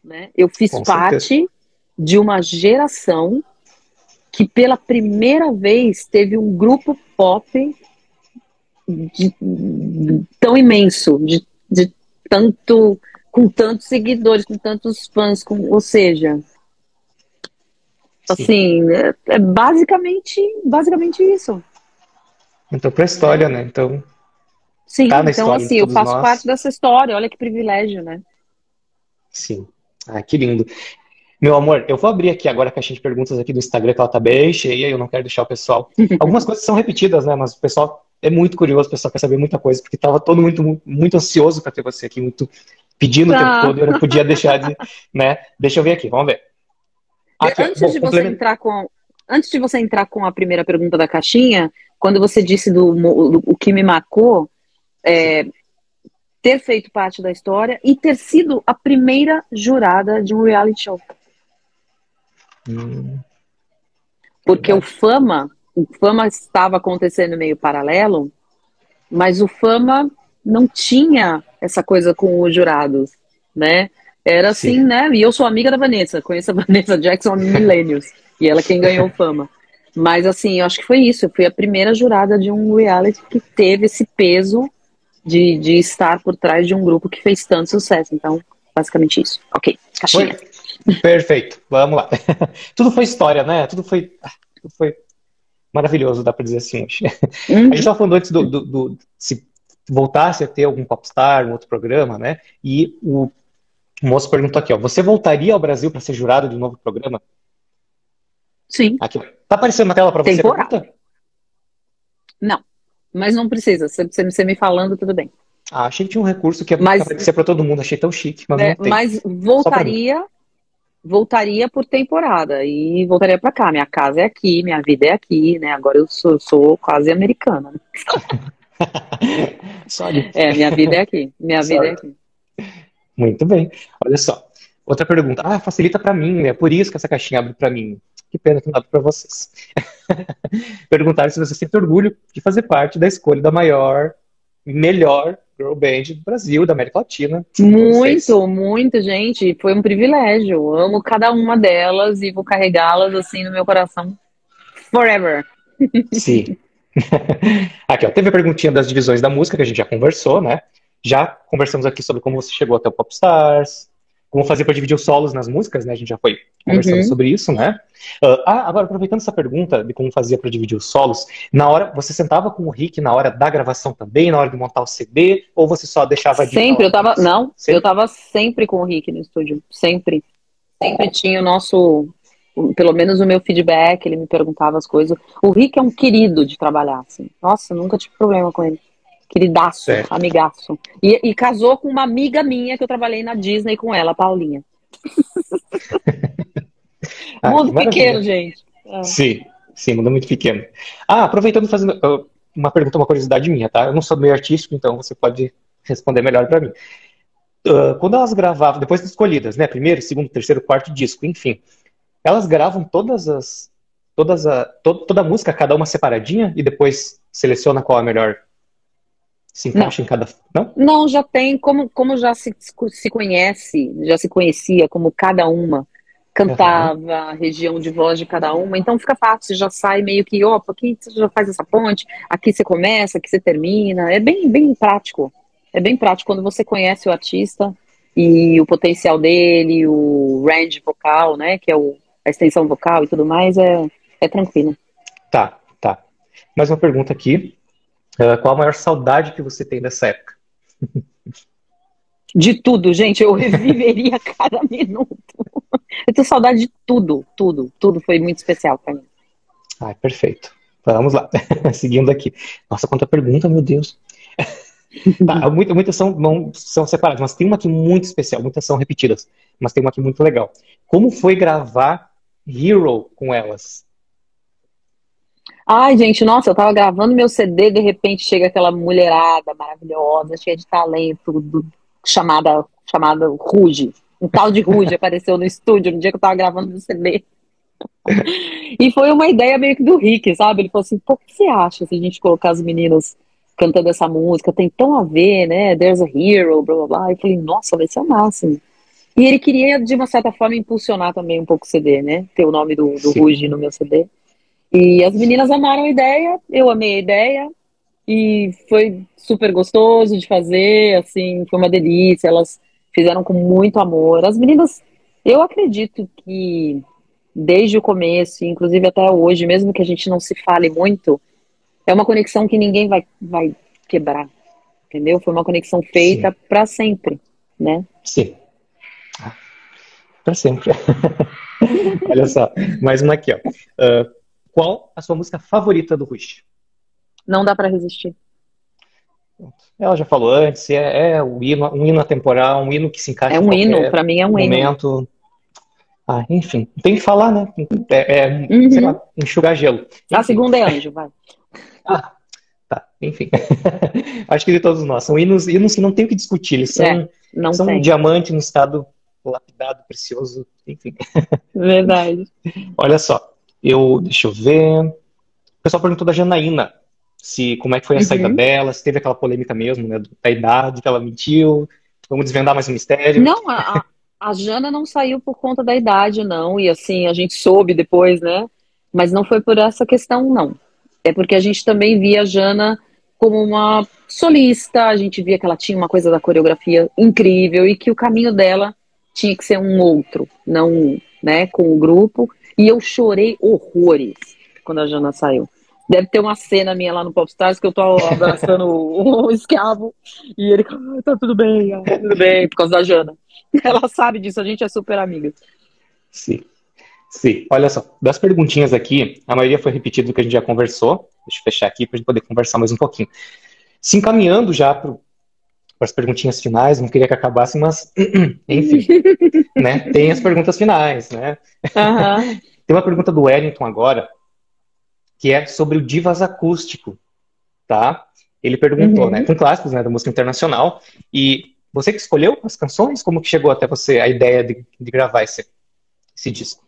né? Eu fiz Com certeza. parte de uma geração que pela primeira vez teve um grupo pop tão imenso, de tanto, com tantos seguidores, com tantos fãs, ou seja, Sim. assim, é basicamente isso. Entrou pra história, né? Então, Sim, tá na então história de assim, eu todos faço parte nós. dessa história, olha que privilégio, né? Sim. Ah, que lindo. Meu amor, eu vou abrir aqui agora a caixinha de perguntas aqui do Instagram, que ela tá bem cheia, eu não quero deixar o pessoal. Algumas coisas são repetidas, né? Mas o pessoal é muito curioso, o pessoal quer saber muita coisa, porque tava todo muito ansioso para ter você aqui, muito pedindo o tempo Tá. todo, e eu não podia deixar de, né? Deixa eu ver aqui, vamos ver. Aqui, ó. Antes Bom, de você complemento. entrar com, antes de você entrar com a primeira pergunta da caixinha, quando você disse o que me marcou, Sim. ter feito parte da história e ter sido a primeira jurada de um reality show. Hum, Porque verdade. O Fama estava acontecendo meio paralelo, mas o Fama não tinha essa coisa com os jurados, né? Era assim, Sim. né? E eu sou amiga da Vanessa, conheço a Vanessa Jackson há milênios, e ela é quem ganhou o Fama. Mas assim, eu acho que foi isso, eu fui a primeira jurada de um reality que teve esse peso de estar por trás de um grupo que fez tanto sucesso. Então, basicamente isso. Ok, caixinha. Foi perfeito. Vamos lá. Tudo foi história, né? Tudo foi maravilhoso, dá para dizer assim hoje. A gente Uhum. estava falando antes se voltasse a ter algum popstar, um outro programa, né? E o moço perguntou aqui, ó, você voltaria ao Brasil para ser jurado de um novo programa? Sim, Aqui, ó. Tá aparecendo na tela para você a temporada. pergunta? Não, mas não precisa. Você me falando, tudo bem. Ah, achei que tinha um recurso que ia Mas, aparecer para todo mundo, achei tão chique, mas não né, tem. mas Só para mim. voltaria por temporada e voltaria para cá. Minha casa é aqui, minha vida é aqui, né? Agora sou quase americana, né? Sorry. É, minha vida é aqui, minha vida é Sorry. aqui. Muito bem. Olha só. Outra pergunta. Ah, facilita para mim, né? Por isso que essa caixinha abre para mim. Que pena que não abre para vocês. Perguntaram se você sente orgulho de fazer parte da escolha da maior, melhor girl band do Brasil, da América Latina, por vocês. Muito, muito, gente. Foi um privilégio. Eu amo cada uma delas e vou carregá-las assim no meu coração forever. Sim. Aqui, ó, teve a perguntinha das divisões da música, que a gente já conversou, né? Já conversamos aqui sobre como você chegou até o Popstars, como fazer para dividir os solos nas músicas, né? A gente já foi conversando Uhum. sobre isso, né? Agora, aproveitando essa pergunta de como fazia para dividir os solos, na hora, você sentava com o Rick na hora da gravação também, na hora de montar o CD, ou você só deixava a dica Sempre, lá com eles? não, eu Sempre? tava sempre com o Rick no estúdio, sempre. Sempre tinha pelo menos o meu feedback, ele me perguntava as coisas. O Rick é um querido de trabalhar, assim. Nossa, nunca tive problema com ele. Queridaço, Certo. amigaço. E casou com uma amiga minha que eu trabalhei na Disney com ela, a Paulinha. Ah, que Mundo pequeno, maravilha. gente. É. Sim, sim, mundo muito pequeno. Aproveitando e fazendo uma pergunta, uma curiosidade minha, tá? Eu não sou meio artístico, então você pode responder melhor para mim. Quando elas gravavam, depois de escolhidas, né? Primeiro, segundo, terceiro, quarto disco, enfim, elas gravam toda a música, cada uma separadinha, e depois seleciona qual é a melhor, se Não, encaixa em cada. Não? não, já tem, como já se conhece, já se conhecia como cada uma Aham, cantava, a região de voz de cada uma, então fica fácil, já sai meio que, opa, aqui você já faz essa ponte, aqui você começa, aqui você termina, é bem prático. É bem prático quando você conhece o artista e o potencial dele, o range vocal, né, que é a extensão vocal e tudo mais, é tranquilo. tá, tá. Mais uma pergunta aqui. Qual a maior saudade que você tem dessa época? De tudo, gente, eu reviveria cada minuto. Eu tenho saudade de tudo, tudo, tudo foi muito especial para mim. Ah, perfeito. Vamos lá. Seguindo aqui. Nossa, quanta pergunta, meu Deus. Tá, muitas são separadas, mas tem uma aqui muito especial, muitas são repetidas, mas tem uma aqui muito legal. Como foi gravar Hero com elas? Ai, gente, nossa, eu tava gravando meu CD, de repente chega aquela mulherada maravilhosa, cheia de talento, chamada Ruge. Um tal de Ruge apareceu no estúdio no dia que eu tava gravando meu CD. E foi uma ideia meio que do Rick, sabe? Ele falou assim: pô, o que você acha se a gente colocar as meninas cantando essa música? Tem tão a ver, né? There's a Hero, blá blá blá. Eu falei: nossa, vai ser o máximo. E ele queria, de uma certa forma, impulsionar também um pouco o CD, né? Ter o nome do Sim, Ruge no meu CD. E as meninas amaram a ideia, eu amei a ideia, e foi super gostoso de fazer, assim, foi uma delícia. Elas fizeram com muito amor. As meninas, eu acredito que desde o começo, inclusive até hoje, mesmo que a gente não se fale muito, é uma conexão que ninguém vai quebrar, entendeu? Foi uma conexão feita Sim, para sempre, né? sim. Para sempre. Olha só, mais uma aqui, ó. Qual a sua música favorita do Rush? Não dá para resistir. Ela já falou antes, é um hino atemporal, um hino que se É encaixa em um hino, qualquer para mim é um hino. momento. Ah, enfim, tem que falar, né? Sei Uhum. lá, enxugar gelo. A Enfim. segunda é Anjo, vai. Ah, tá, enfim. Acho que de todos nós. São hinos que não tem o que discutir. Eles É, são, não são um tem. diamante no estado lapidado, precioso. Enfim. Verdade. Olha só. Deixa eu ver. O pessoal perguntou da Janaína. Como é que foi a saída Uhum. dela, se teve aquela polêmica mesmo, né? Da idade que ela mentiu. Vamos desvendar mais um mistério. Não, a Jana não saiu por conta da idade, não. E assim, a gente soube depois, né? Mas não foi por essa questão, não. É porque a gente também via a Jana como uma solista, a gente via que ela tinha uma coisa da coreografia incrível e que o caminho dela tinha que ser um outro, não, né, com o grupo. E eu chorei horrores quando a Jana saiu. Deve ter uma cena minha lá no Popstars que eu tô abraçando o escravo e ele, tá tudo bem, por causa da Jana. Ela sabe disso, a gente é super amiga. Sim. Sim, olha só, das perguntinhas aqui, a maioria foi repetido do que a gente já conversou. Deixa eu fechar aqui para a gente poder conversar mais um pouquinho. Se encaminhando já para as perguntinhas finais, não queria que acabasse, mas enfim, né? Tem as perguntas finais, né? Aham. Tem uma pergunta do Wellington agora, que é sobre o Divas Acústico, tá? Ele perguntou, né? Uhum. Com clássicos, né, da música internacional. E você que escolheu as canções? Como que chegou até você a ideia de gravar esse disco?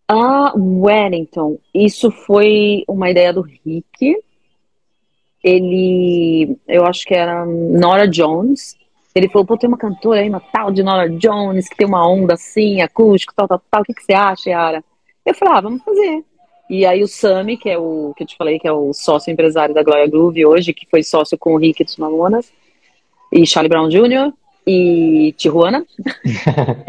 Ah, Wellington, isso foi uma ideia do Rick. Eu acho que era Nora Jones. Ele falou, pô, tem uma cantora aí, uma tal de Nora Jones, que tem uma onda assim, acústico, tal, tal, tal. O que que você acha, Yara? Eu falei, vamos fazer. E aí o Sami, que é o que eu te falei, que é o sócio empresário da Gloria Groove hoje, que foi sócio com o Rick dos Mamonas, e Charlie Brown Jr., e Tijuana,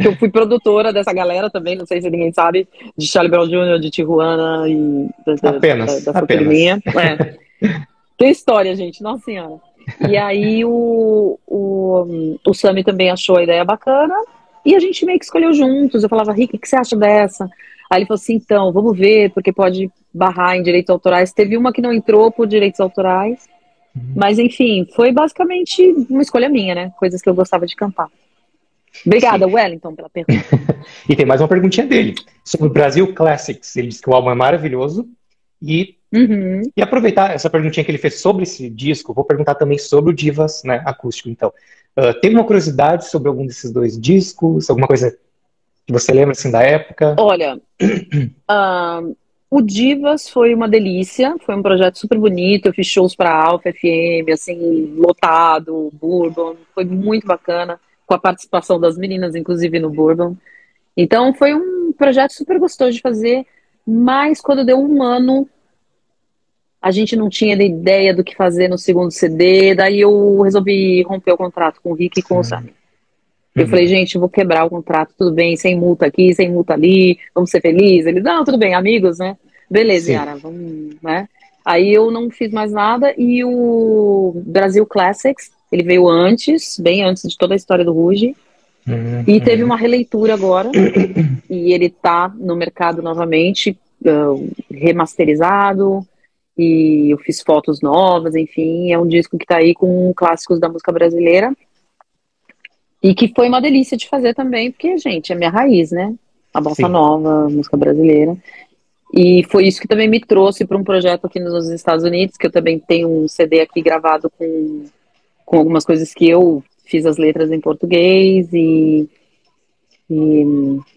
que eu fui produtora dessa galera também, não sei se ninguém sabe, de Charlie Brown Jr., de Tijuana e Apenas, dessa apenas. turminha. Que história, gente, nossa senhora. E aí o Sami também achou a ideia bacana e a gente meio que escolheu juntos. Eu falava, Rick, o que você acha dessa? Aí ele falou assim, então, vamos ver, porque pode barrar em direitos autorais. Teve uma que não entrou por direitos autorais, mas enfim, foi basicamente uma escolha minha, né? Coisas que eu gostava de cantar. Sim. Obrigada, Wellington, pela pergunta. E tem mais uma perguntinha dele, sobre o Brasil Classics. Ele disse que o álbum é maravilhoso. E, Uhum. e aproveitar essa perguntinha que ele fez sobre esse disco, vou perguntar também sobre o Divas, né, acústico. Então, tem uma curiosidade sobre algum desses dois discos? Alguma coisa que você lembra, assim, da época? Olha, o Divas foi uma delícia, foi um projeto super bonito. Eu fiz shows para Alpha FM, assim, lotado, Bourbon, foi muito bacana, com a participação das meninas, inclusive no Bourbon. Então foi um projeto super gostoso de fazer, mas quando deu um ano, a gente não tinha ideia do que fazer no segundo CD, daí eu resolvi romper o contrato com o Rick e com o Sami. Eu falei, Uhum. gente, eu vou quebrar o contrato, tudo bem, sem multa aqui, sem multa ali, vamos ser felizes. Ele, não, tudo bem, amigos, né? Beleza, Sim. Yara, vamos, né? Aí eu não fiz mais nada e o Brasil Classics, ele veio antes, bem antes de toda a história do Ruge, e teve Uhum. uma releitura agora, e ele tá no mercado novamente, remasterizado, e eu fiz fotos novas, enfim, é um disco que tá aí com clássicos da música brasileira. E que foi uma delícia de fazer também, porque, gente, é minha raiz, né? A bossa Sim. nova, a música brasileira. E foi isso que também me trouxe para um projeto aqui nos Estados Unidos, que eu também tenho um CD aqui gravado com algumas coisas que eu fiz as letras em português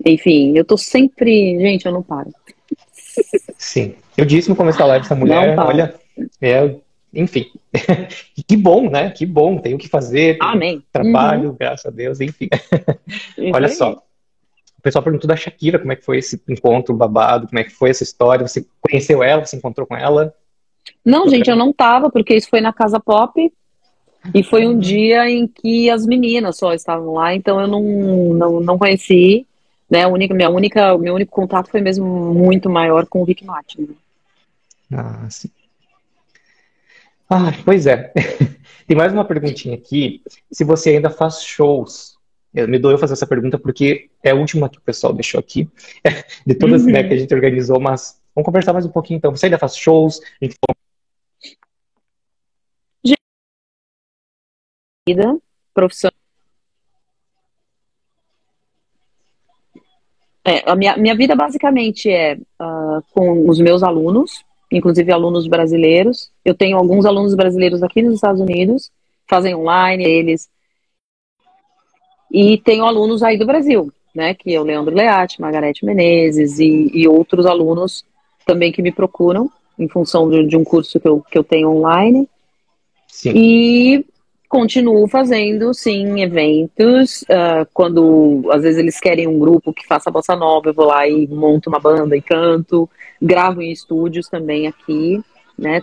enfim, eu tô sempre, gente, eu não paro. Sim. Eu disse no começo da live, essa Não mulher, paro. olha, enfim. Que bom, né? Que bom, tem o que fazer, tem Amém. Uhum. trabalho, graças a Deus, enfim. Isso Olha aí. só, o pessoal perguntou da Shakira, como é que foi esse encontro babado, como é que foi essa história, você conheceu ela, você encontrou com ela? Não, gente, eu não tava, porque isso foi na Casa Pop. E foi um Hum, dia em que as meninas só estavam lá, então eu não conheci, né? Meu único contato foi mesmo muito maior com o Rick Martin. Né? sim. Ah, pois é. Tem mais uma perguntinha aqui. Se você ainda faz shows. Me doeu fazer essa pergunta porque é a última que o pessoal deixou aqui. De todas, né, que Uhum. a gente organizou, mas vamos conversar mais um pouquinho então. Você ainda faz shows? A gente Vida profissional. A minha vida basicamente é com os meus alunos, inclusive alunos brasileiros. Eu tenho alguns alunos brasileiros aqui nos Estados Unidos, fazem online eles, e tenho alunos aí do Brasil, né? Que é o Leandro Leati, Margarete Menezes e outros alunos também que me procuram em função de um curso que eu tenho online. sim. E continuo fazendo, sim, eventos. Quando às vezes eles querem um grupo que faça bossa nova, eu vou lá e monto uma banda e canto. Gravo em estúdios também aqui, né?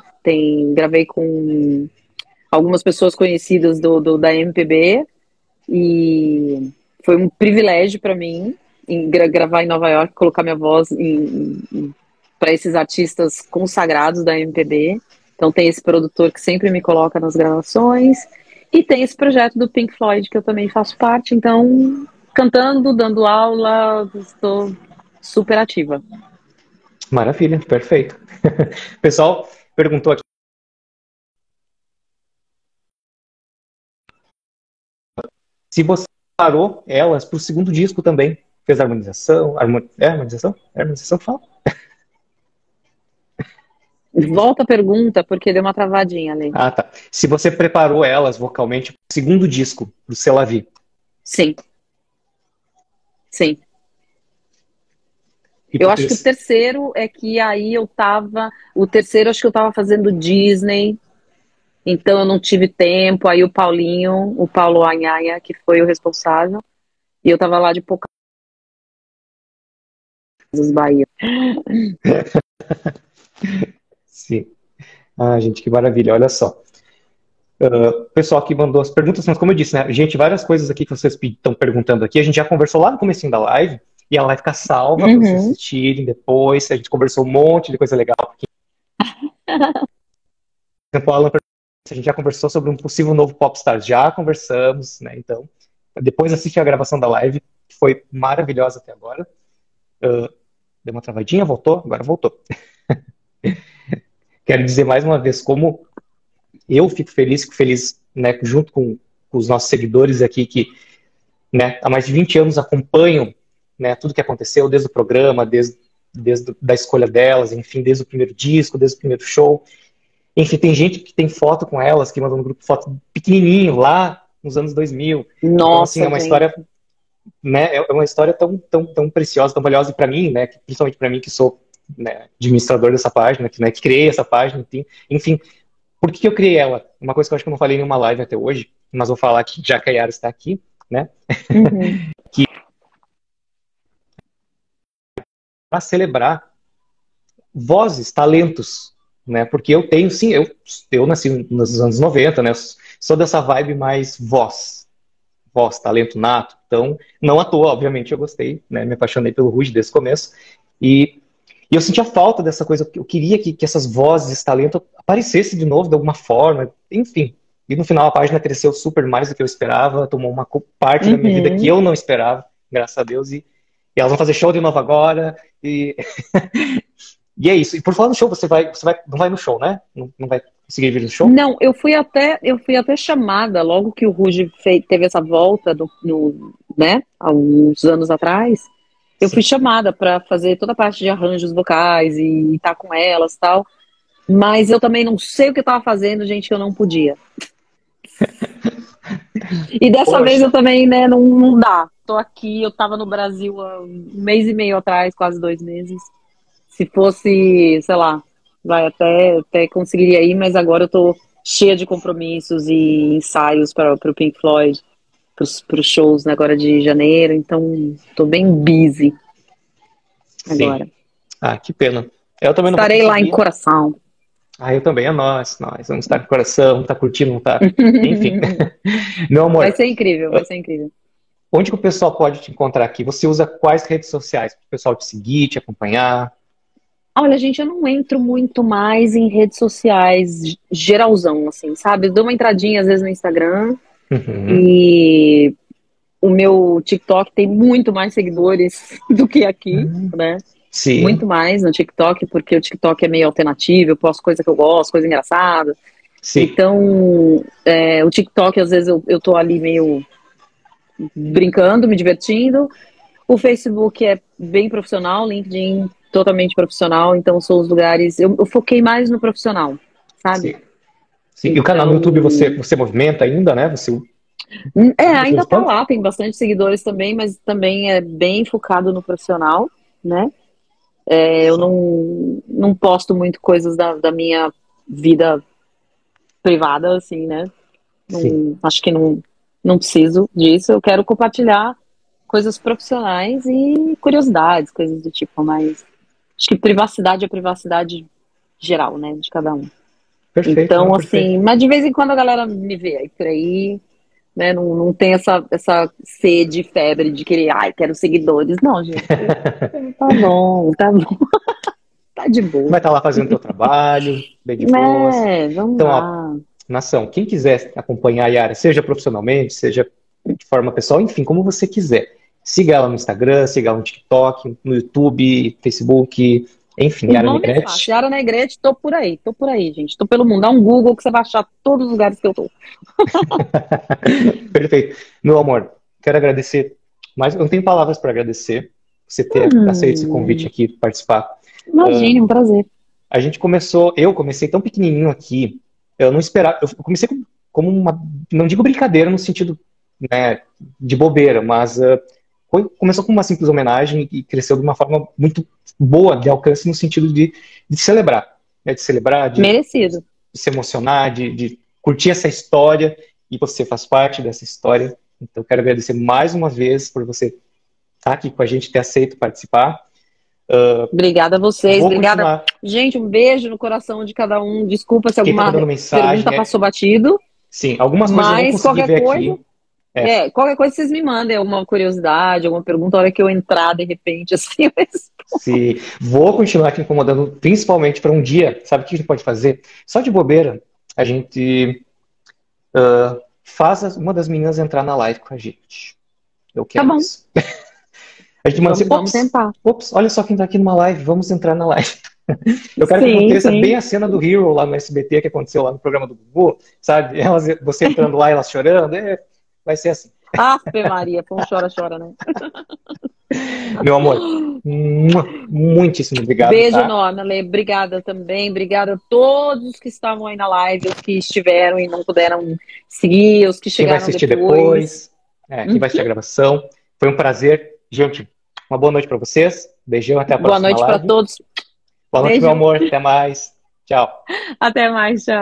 Gravei com algumas pessoas conhecidas da MPB e foi um privilégio para mim gravar em Nova York, colocar minha voz para esses artistas consagrados da MPB. Então tem esse produtor que sempre me coloca nas gravações e tem esse projeto do Pink Floyd que eu também faço parte. Então, cantando, dando aula, estou super ativa. Maravilha, perfeito. O pessoal perguntou aqui se você parou elas para o segundo disco também. Fez harmonização? Harmonização? É harmonização que fala? Volta a pergunta, porque deu uma travadinha ali. Ah, tá. Se você preparou elas vocalmente para o segundo disco, do C'est la Vie. Sim, sim. E Eu pro acho que o terceiro. terceiro é que aí eu tava. O terceiro acho que eu tava fazendo Disney, então eu não tive tempo. Aí o Paulo Anhaia, que foi o responsável, e eu tava lá de Pocahontas, Bahia. Sim. Ah, gente, que maravilha. Olha só. O pessoal aqui mandou as perguntas, mas como eu disse, né? Gente, várias coisas aqui que vocês estão perguntando aqui, a gente já conversou lá no comecinho da live, e ela vai ficar salva para vocês Uhum. assistirem depois. A gente conversou um monte de coisa legal. Por exemplo, o Alan perguntou se a gente já conversou sobre um possível novo Popstars. Já conversamos, né? Então, depois assiste a gravação da live, que foi maravilhosa até agora. Deu uma travadinha, voltou? Agora voltou. Quero dizer mais uma vez como eu fico feliz, né, junto com os nossos seguidores aqui que, né, há mais de 20 anos acompanham, né, tudo que aconteceu desde o programa, desde da escolha delas, enfim, desde o primeiro disco, desde o primeiro show. Enfim, tem gente que tem foto com elas, que mandou no grupo foto pequenininho lá nos anos 2000. Então, assim, é Nossa, uma gente. história, né, é uma história tão preciosa, tão valiosa para mim, né, principalmente para mim que sou, né, administrador dessa página, que, né, que criei essa página, enfim. Por que eu criei ela? Uma coisa que eu acho que eu não falei em nenhuma live até hoje, mas vou falar aqui, já que a Yara está aqui, né? Uhum. Que para celebrar vozes, talentos, né? Porque eu tenho, sim, eu nasci nos anos 90, né? Sou dessa vibe mais voz, talento nato. Então, não à toa, obviamente, eu gostei, né? Me apaixonei pelo Ruge desde o começo. E eu sentia falta dessa coisa, eu queria que essas vozes, esse talento aparecesse de novo de alguma forma, enfim. E no final a página cresceu super mais do que eu esperava, tomou uma parte da minha vida que Uhum. eu não esperava, graças a Deus, e elas vão fazer show de novo agora, e, e é isso. E por falar no show, não vai no show, né? Não vai conseguir vir no show? Não, eu fui até chamada logo que o Ruge teve essa volta né, há uns anos atrás. Eu fui Sim. chamada para fazer toda a parte de arranjos vocais e estar com elas, tal. Mas eu também não sei o que eu tava fazendo, gente, eu não podia. E dessa vez Poxa, eu também, né, não dá. Tô aqui, eu tava no Brasil há um mês e meio atrás, quase 2 meses. Se fosse, sei lá, vai até conseguiria ir, mas agora eu tô cheia de compromissos e ensaios para o Pink Floyd, para os shows, né, agora de janeiro, então tô bem busy sim. agora. Ah, que pena. Eu também não vou Estarei lá em conseguir. coração. Ah, eu também, é nós. Vamos estar com o coração, vamos estar curtindo, vamos estar. Enfim. Meu Vai amor, ser incrível, vai ser incrível. onde que o pessoal pode te encontrar aqui? Você usa quais redes sociais para o pessoal te seguir, te acompanhar? Olha, gente, eu não entro muito mais em redes sociais, geralzão, assim, sabe? Eu dou uma entradinha às vezes no Instagram Uhum. e o meu TikTok tem muito mais seguidores do que aqui, Hum. né? Muito Sim, mais no TikTok, porque o TikTok é meio alternativo, eu posto coisa que eu gosto, coisa engraçada. sim, Então, o TikTok, às vezes, eu tô ali meio brincando, me divertindo. O Facebook é bem profissional, LinkedIn totalmente profissional, então são os lugares. Eu foquei mais no profissional, sabe? sim, sim. E o canal no YouTube Então, você movimenta ainda, né? Você usa de vez ainda em tá quando? lá, tem bastante seguidores também, mas também é bem focado no profissional, né? Eu Sim, não posto muito coisas da minha vida privada, assim, né? sim. Não, acho que não preciso disso. Eu quero compartilhar coisas profissionais e curiosidades, coisas do tipo, mas acho que privacidade é privacidade geral, né, de cada um. Perfeito, não, Então, perfeito. assim, mas de vez em quando a galera me vê aí por aí, né, não tem essa sede, febre de querer, ai, quero seguidores. Não, gente, tá bom, tá de boa. Vai estar lá fazendo teu trabalho, bem de boas. Vamos Então, ó, lá. nação, quem quiser acompanhar a Yara, seja profissionalmente, seja de forma pessoal, enfim, como você quiser. Siga ela no Instagram, siga ela no TikTok, no YouTube, Facebook, enfim, O Yara nome é fácil. Negrete. Yara Negrete, tô por aí, gente. Tô pelo mundo. Dá um Google que você vai achar todos os lugares que eu tô. Perfeito. Meu amor, quero agradecer, mas eu não tenho palavras para agradecer você ter aceito esse convite Hum, aqui para participar. imagine, um prazer. Eu comecei tão pequenininho aqui, eu não esperava, eu comecei como uma, não digo brincadeira no sentido, né, de bobeira, mas começou como uma simples homenagem e cresceu de uma forma muito boa de alcance no sentido de celebrar, né, de celebrar, Merecido. de se emocionar, de curtir essa história, e você faz parte dessa história. Então, eu quero agradecer mais uma vez por você estar aqui com a gente, ter aceito participar. Obrigada a vocês. Vou Obrigada. continuar. Gente, um beijo no coração de cada um. Desculpa se Quem está alguma mandando pergunta mensagem, passou batido, sim, algumas coisas eu não mas consegui ver aqui. É, qualquer coisa vocês me mandem, alguma curiosidade, alguma pergunta, a hora que eu entrar, de repente, assim, mas... se vou continuar te incomodando, principalmente para um dia, sabe o que a gente pode fazer? Só de bobeira, a gente faz uma das meninas entrar na live com a gente. Eu Tá quero bom, isso. A gente manda assim, vamos tentar. ops, olha só quem tá aqui numa live, vamos entrar na live. Eu quero que Sim, aconteça bem sim. a cena do Hero lá no SBT que aconteceu lá no programa do Gugu, sabe? Você entrando lá e elas chorando, vai ser assim. Ave Maria, foi um chora-chora, né? Meu amor, muitíssimo obrigado, Beijo tá? enorme, Ale. Obrigada também. Obrigada a todos que estavam aí na live, os que estiveram e não puderam seguir, os que Quem vai chegaram assistir depois. depois, quem vai assistir a gravação. Foi um prazer. Gente, uma boa noite para vocês. Beijão, até a Boa próxima noite para live. todos. Boa noite, meu Beijo. amor. Até mais. Tchau. Até mais. Tchau.